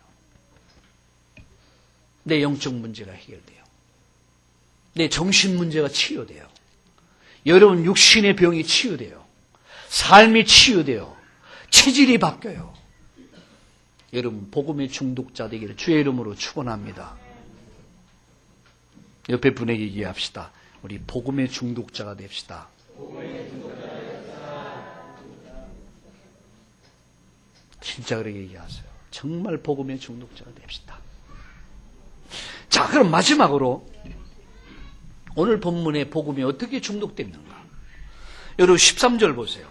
내 영적 문제가 해결돼요. 내 정신 문제가 치유돼요. 여러분 육신의 병이 치유돼요. 삶이 치유돼요. 체질이 바뀌어요. 여러분 복음의 중독자 되기를 주의 이름으로 축원합니다. 옆에 분에게 얘기합시다. 우리 복음의 중독자가 됩시다. 진짜 그렇게 얘기하세요. 정말 복음의 중독자가 됩시다. 자, 그럼 마지막으로 오늘 본문의 복음이 어떻게 중독됐는가? 여러분 13절 보세요.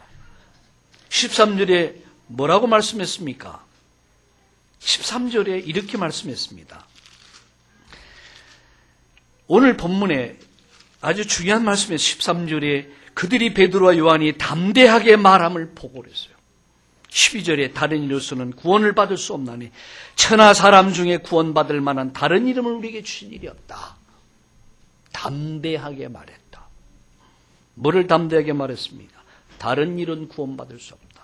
13절에 뭐라고 말씀했습니까? 13절에 이렇게 말씀했습니다. 오늘 본문에 아주 중요한 말씀에 13절에 그들이 베드로와 요한이 담대하게 말함을 보고 그랬어요. 12절에 다른 이로서는 구원을 받을 수 없나니 천하 사람 중에 구원받을 만한 다른 이름을 우리에게 주신 일이 없다. 담대하게 말했다. 뭐를 담대하게 말했습니까? 다른 일은 구원받을 수 없다.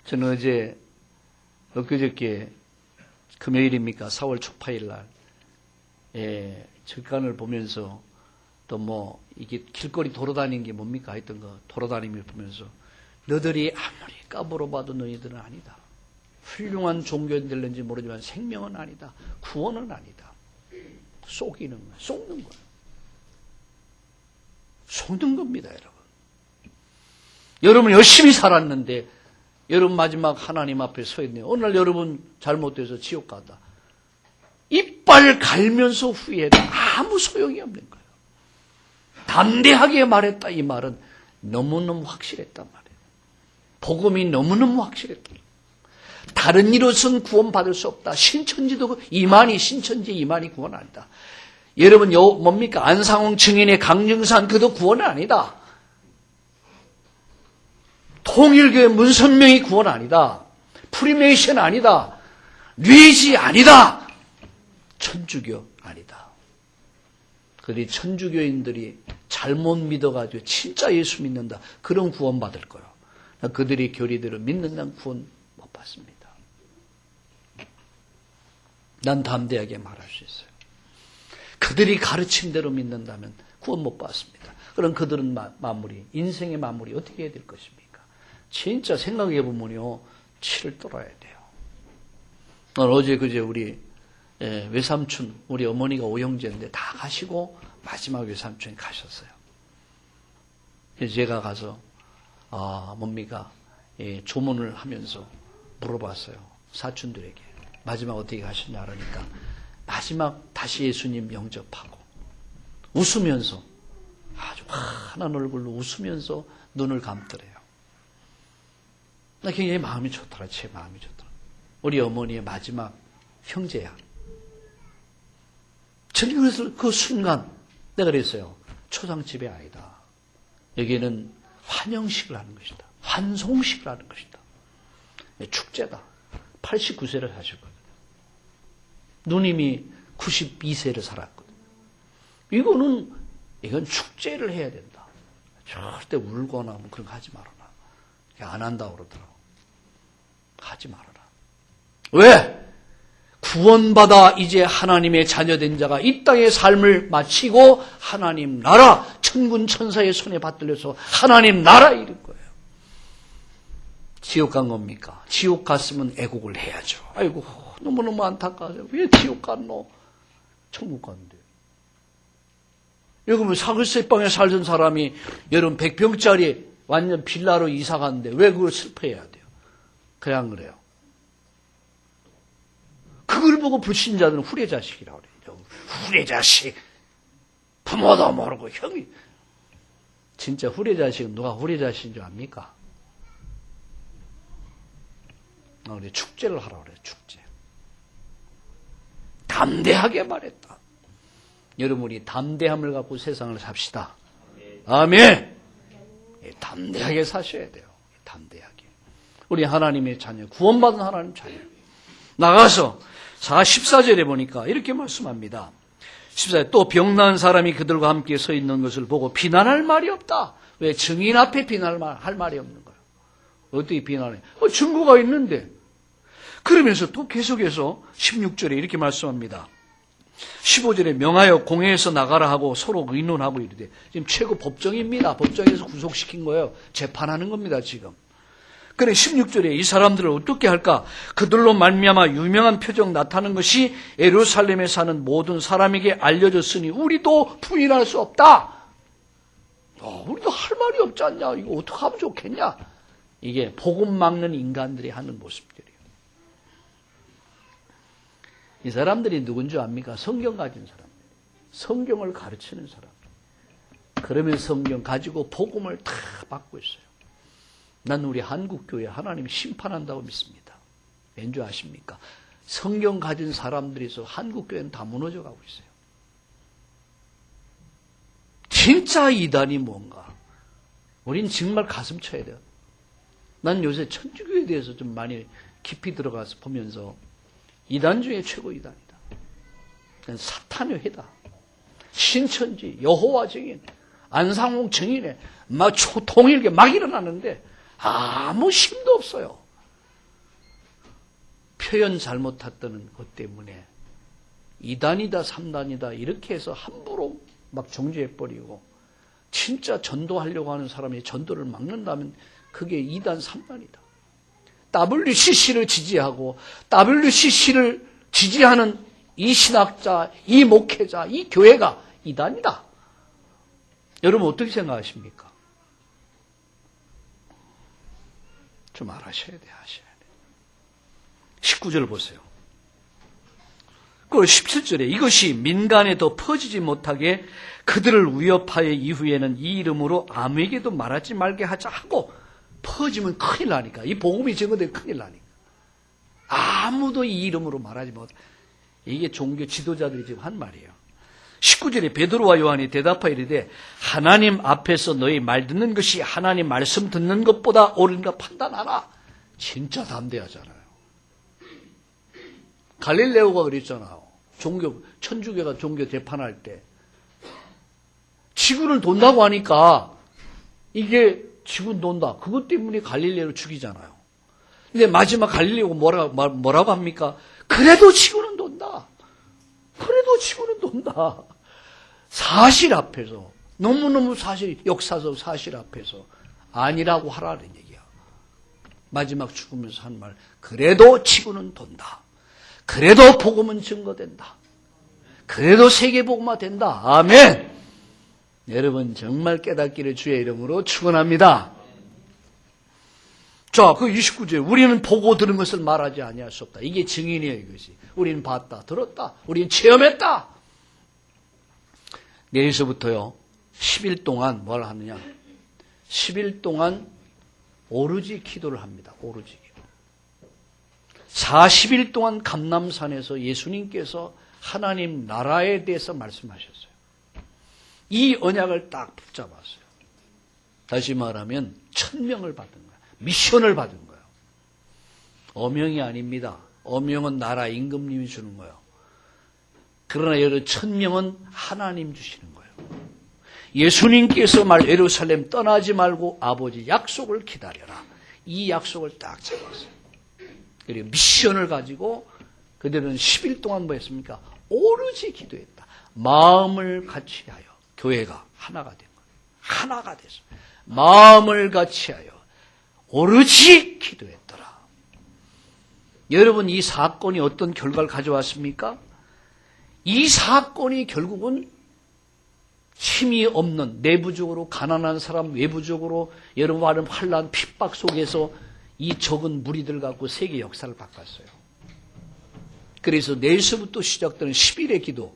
저는 엊그저께 금요일입니까? 4월 초파일 날 절간을 보면서 또 이게 길거리 돌아다니는 게 뭡니까? 하여튼 돌아다니며 보면서 너들이 아무리 까불어봐도 너희들은 아니다. 훌륭한 종교인 될는지 모르지만 생명은 아니다. 구원은 아니다. 속이는 거야. 속는 거야. 속는 겁니다, 여러분. 여러분 열심히 살았는데 여러분 마지막 하나님 앞에 서 있네요. 어느 날 여러분 잘못돼서 지옥 가다. 이빨 갈면서 후회해도 아무 소용이 없는 거예요. 담대하게 말했다 이 말은 너무너무 확실했단 말이에요. 복음이 너무너무 확실했다. 다른 이로서는 구원받을 수 없다. 신천지도 신천지 이만이 구원 아니다. 여러분 뭡니까? 안상홍 증인의 강증산 그도 구원 아니다. 통일교의 문선명이 구원 아니다. 프리메이션 아니다. 뇌지 아니다. 천주교 아니다. 그들이 천주교인들이 잘못 믿어가지고 진짜 예수 믿는다. 그런 구원 받을 거예요. 그들이 교리대로 믿는다는 구원 못 받습니다. 난 담대하게 말할 수 있어요. 그들이 가르친 대로 믿는다면 구원 못 받습니다. 그럼 그들은 인생의 마무리 어떻게 해야 될 것입니까? 진짜 생각해 보면요, 치를 떨어야 돼요. 어제 그제 우리 외삼촌, 우리 어머니가 오형제인데 다 가시고 마지막 외삼촌이 가셨어요. 그래서 제가 가서 조문을 하면서 물어봤어요. 사촌들에게 마지막 어떻게 가셨냐 그러니까 마지막 다시 예수님 영접하고 웃으면서 아주 환한 얼굴로 웃으면서 눈을 감더래요. 나 굉장히 마음이 좋더라. 제 마음이 좋더라. 우리 어머니의 마지막 형제야. 저는 그래서 그 순간 내가 그랬어요. 초상집이 아니다. 여기는 환영식을 하는 것이다. 환송식을 하는 것이다. 축제다. 89세를 사셨거든요. 누님이 92세를 살았거든요. 이건 축제를 해야 된다. 절대 울거나 그런 거 하지 말아라. 안 한다고 그러더라고. 하지 말아라. 왜? 구원받아 이제 하나님의 자녀된 자가 이 땅의 삶을 마치고 하나님 나라, 천군 천사의 손에 받들려서 하나님 나라 이럴 거예요. 지옥 간 겁니까? 지옥 갔으면 애국을 해야죠. 아이고 너무너무 안타까워요. 왜 지옥 갔노? 천국 간대. 여러분 사글세방에 살던 사람이 여러분 100평짜리 완전 빌라로 이사 갔는데 왜 그걸 슬퍼해야 돼요? 그냥 그래요. 그걸 보고 불신자들은 후레자식이라고 그래요. 후레자식. 부모도 모르고 형이. 진짜 후레자식은 누가 후레자식인 줄 압니까? 우리 축제를 하라고 그래요. 축제. 담대하게 말했다. 여러분 우리 담대함을 갖고 세상을 삽시다. 아멘. 담대하게 사셔야 돼요. 담대하게. 우리 하나님의 자녀, 구원받은 하나님 자녀. 나가서 14절에 보니까 이렇게 말씀합니다. 14절 또 병난 사람이 그들과 함께 서 있는 것을 보고 비난할 말이 없다. 왜? 증인 앞에 비난할 말이 없는 거예요. 어떻게 비난해? 증거가 있는데. 그러면서 또 계속해서 16절에 이렇게 말씀합니다. 15절에 명하여 공회에서 나가라 하고 서로 의논하고 이르되 지금 최고 법정입니다. 법정에서 구속시킨 거예요. 재판하는 겁니다. 지금. 그래 16절에 이 사람들을 어떻게 할까? 그들로 말미암아 유명한 표적 나타나는 것이 예루살렘에 사는 모든 사람에게 알려졌으니 우리도 부인할 수 없다. 우리도 할 말이 없지 않냐? 이거 어떻게 하면 좋겠냐? 이게 복음 막는 인간들이 하는 모습들이에요. 이 사람들이 누군지 압니까? 성경 가진 사람. 성경을 가르치는 사람. 그러면서 성경 가지고 복음을 다 받고 있어요. 난 우리 한국교회 하나님 심판한다고 믿습니다. 왠지 아십니까? 성경 가진 사람들이서 한국교회는 다 무너져 가고 있어요. 진짜 이단이 뭔가? 우린 정말 가슴 쳐야 돼요. 난 요새 천주교에 대해서 좀 많이 깊이 들어가서 보면서 이단 중에 최고 이단이다. 사탄의 회다. 신천지, 여호와 증인, 안상홍 증인에 막 초통일게 막 일어나는데 아무 힘도 없어요. 표현 잘못했다는 것 때문에 2단이다 3단이다 이렇게 해서 함부로 막 정죄해버리고 진짜 전도하려고 하는 사람이 전도를 막는다면 그게 2단 3단이다. WCC를 지지하고 WCC를 지지하는 이 신학자, 이 목회자, 이 교회가 2단이다. 여러분 어떻게 생각하십니까? 좀 알아셔야 돼, 하셔야 돼. 19절 보세요. 그 17절에 이것이 민간에 더 퍼지지 못하게 그들을 위협하여 이후에는 이 이름으로 아무에게도 말하지 말게 하자 하고 퍼지면 큰일 나니까. 이 복음이 증거되면 큰일 나니까. 아무도 이 이름으로 말하지 못. 이게 종교 지도자들이 지금 한 말이에요. 19절에 베드로와 요한이 대답하여 이르되 하나님 앞에서 너희 말 듣는 것이 하나님 말씀 듣는 것보다 옳은가 판단하라. 진짜 담대하잖아요. 갈릴레오가 그랬잖아요. 천주교가 종교 재판할 때 지구를 돈다고 하니까 이게 지구 돈다. 그것 때문에 갈릴레오를 죽이잖아요. 근데 마지막 갈릴레오가 뭐라고 합니까? 그래도 지구는 돈다. 그래도 지구는 돈다. 사실 앞에서 너무너무 사실 역사적 사실 앞에서 아니라고 하라는 얘기야. 마지막 죽으면서 한 말. 그래도 지구는 돈다. 그래도 복음은 증거된다. 그래도 세계복음화 된다. 아멘. 여러분 정말 깨닫기를 주의 이름으로 축원합니다. 자, 그 29절 우리는 보고 들은 것을 말하지 아니할 수 없다. 이게 증인이에요. 이것이. 우리는 봤다, 들었다. 우리는 체험했다. 내일서부터요 10일 동안 뭘 하느냐. 10일 동안 오로지 기도를 합니다. 오로지 기도. 40일 동안 감람산에서 예수님께서 하나님 나라에 대해서 말씀하셨어요. 이 언약을 딱 붙잡았어요. 다시 말하면 천명을 받은 거예요. 미션을 받은 거예요. 어명이 아닙니다. 어명은 나라 임금님이 주는 거예요. 그러나 여러분 천명은 하나님 주시는 거예요. 예수님께서 예루살렘 떠나지 말고 아버지 약속을 기다려라. 이 약속을 딱 잡았어요. 그리고 미션을 가지고 그들은 10일 동안 뭐 했습니까? 오로지 기도했다. 마음을 같이하여 교회가 하나가 된 거예요. 하나가 됐어요. 마음을 같이하여 오로지 기도했더라. 여러분 이 사건이 어떤 결과를 가져왔습니까? 이 사건이 결국은 힘이 없는 내부적으로 가난한 사람, 외부적으로 여러분 말하는 환난 핍박 속에서 이 적은 무리들 갖고 세계 역사를 바꿨어요. 그래서 내일서부터 시작되는 10일의 기도,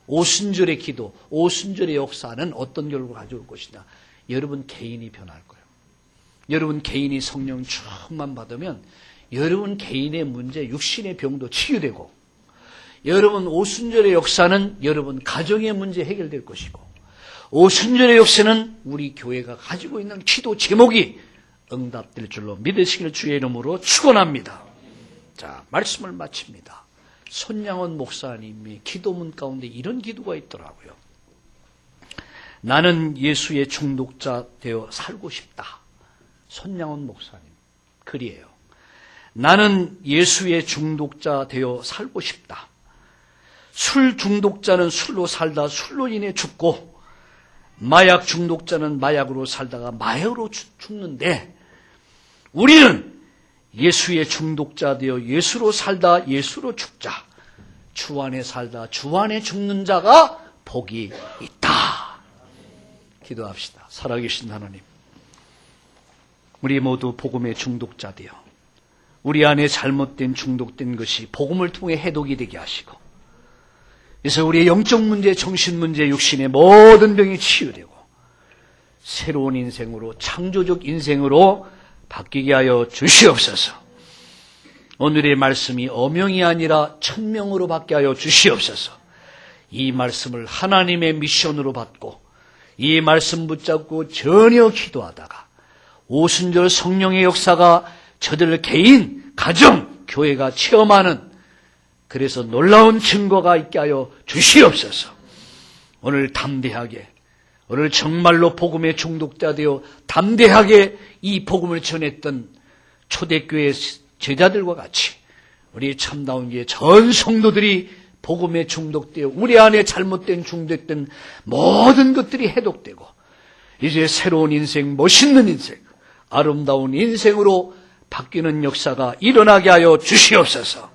오순절의 기도, 오순절의 역사는 어떤 결과를 가져올 것이냐. 여러분 개인이 변할 거예요. 여러분 개인이 성령 충만 받으면 여러분 개인의 문제, 육신의 병도 치유되고 여러분 오순절의 역사는 여러분 가정의 문제 해결될 것이고 오순절의 역사는 우리 교회가 가지고 있는 기도 제목이 응답될 줄로 믿으시길 주의 이름으로 축원합니다. 자, 말씀을 마칩니다. 손양원 목사님이 기도문 가운데 이런 기도가 있더라고요. 나는 예수의 중독자 되어 살고 싶다. 손양원 목사님 글이에요. 나는 예수의 중독자 되어 살고 싶다. 술 중독자는 술로 살다 술로 인해 죽고 마약 중독자는 마약으로 살다가 마약으로 죽는데 우리는 예수의 중독자 되어 예수로 살다 예수로 죽자. 주 안에 살다 주 안에 죽는 자가 복이 있다. 기도합시다. 살아계신 하나님, 우리 모두 복음의 중독자 되어 우리 안에 잘못된 중독된 것이 복음을 통해 해독이 되게 하시고 그래서 우리의 영적 문제, 정신 문제, 육신의 모든 병이 치유되고 새로운 인생으로 창조적 인생으로 바뀌게 하여 주시옵소서. 오늘의 말씀이 어명이 아니라 천명으로 받게 하여 주시옵소서. 이 말씀을 하나님의 미션으로 받고 이 말씀 붙잡고 전혀 기도하다가 오순절 성령의 역사가 저들 개인, 가정, 교회가 체험하는 그래서 놀라운 증거가 있게 하여 주시옵소서. 오늘 담대하게, 오늘 정말로 복음에 중독자 되어 담대하게 이 복음을 전했던 초대교회 제자들과 같이 우리 참다운 교회 전 성도들이 복음에 중독되어 우리 안에 잘못된 중독된 모든 것들이 해독되고 이제 새로운 인생, 멋있는 인생, 아름다운 인생으로 바뀌는 역사가 일어나게 하여 주시옵소서.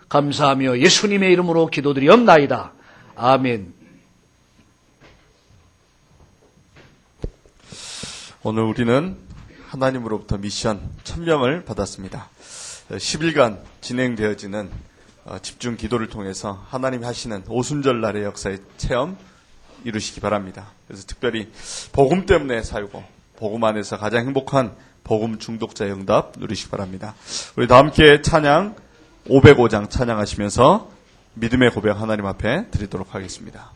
감사하며 예수님의 이름으로 기도드리옵나이다. 아멘. 오늘 우리는 하나님으로부터 미션 천명을 받았습니다. 10일간 진행되어지는 집중 기도를 통해서 하나님이 하시는 오순절 날의 역사의 체험 이루시기 바랍니다. 그래서 특별히 복음 때문에 살고 복음 안에서 가장 행복한 복음 중독자의 응답 누리시기 바랍니다. 우리 다 함께 찬양 505장 찬양하시면서 믿음의 고백 하나님 앞에 드리도록 하겠습니다.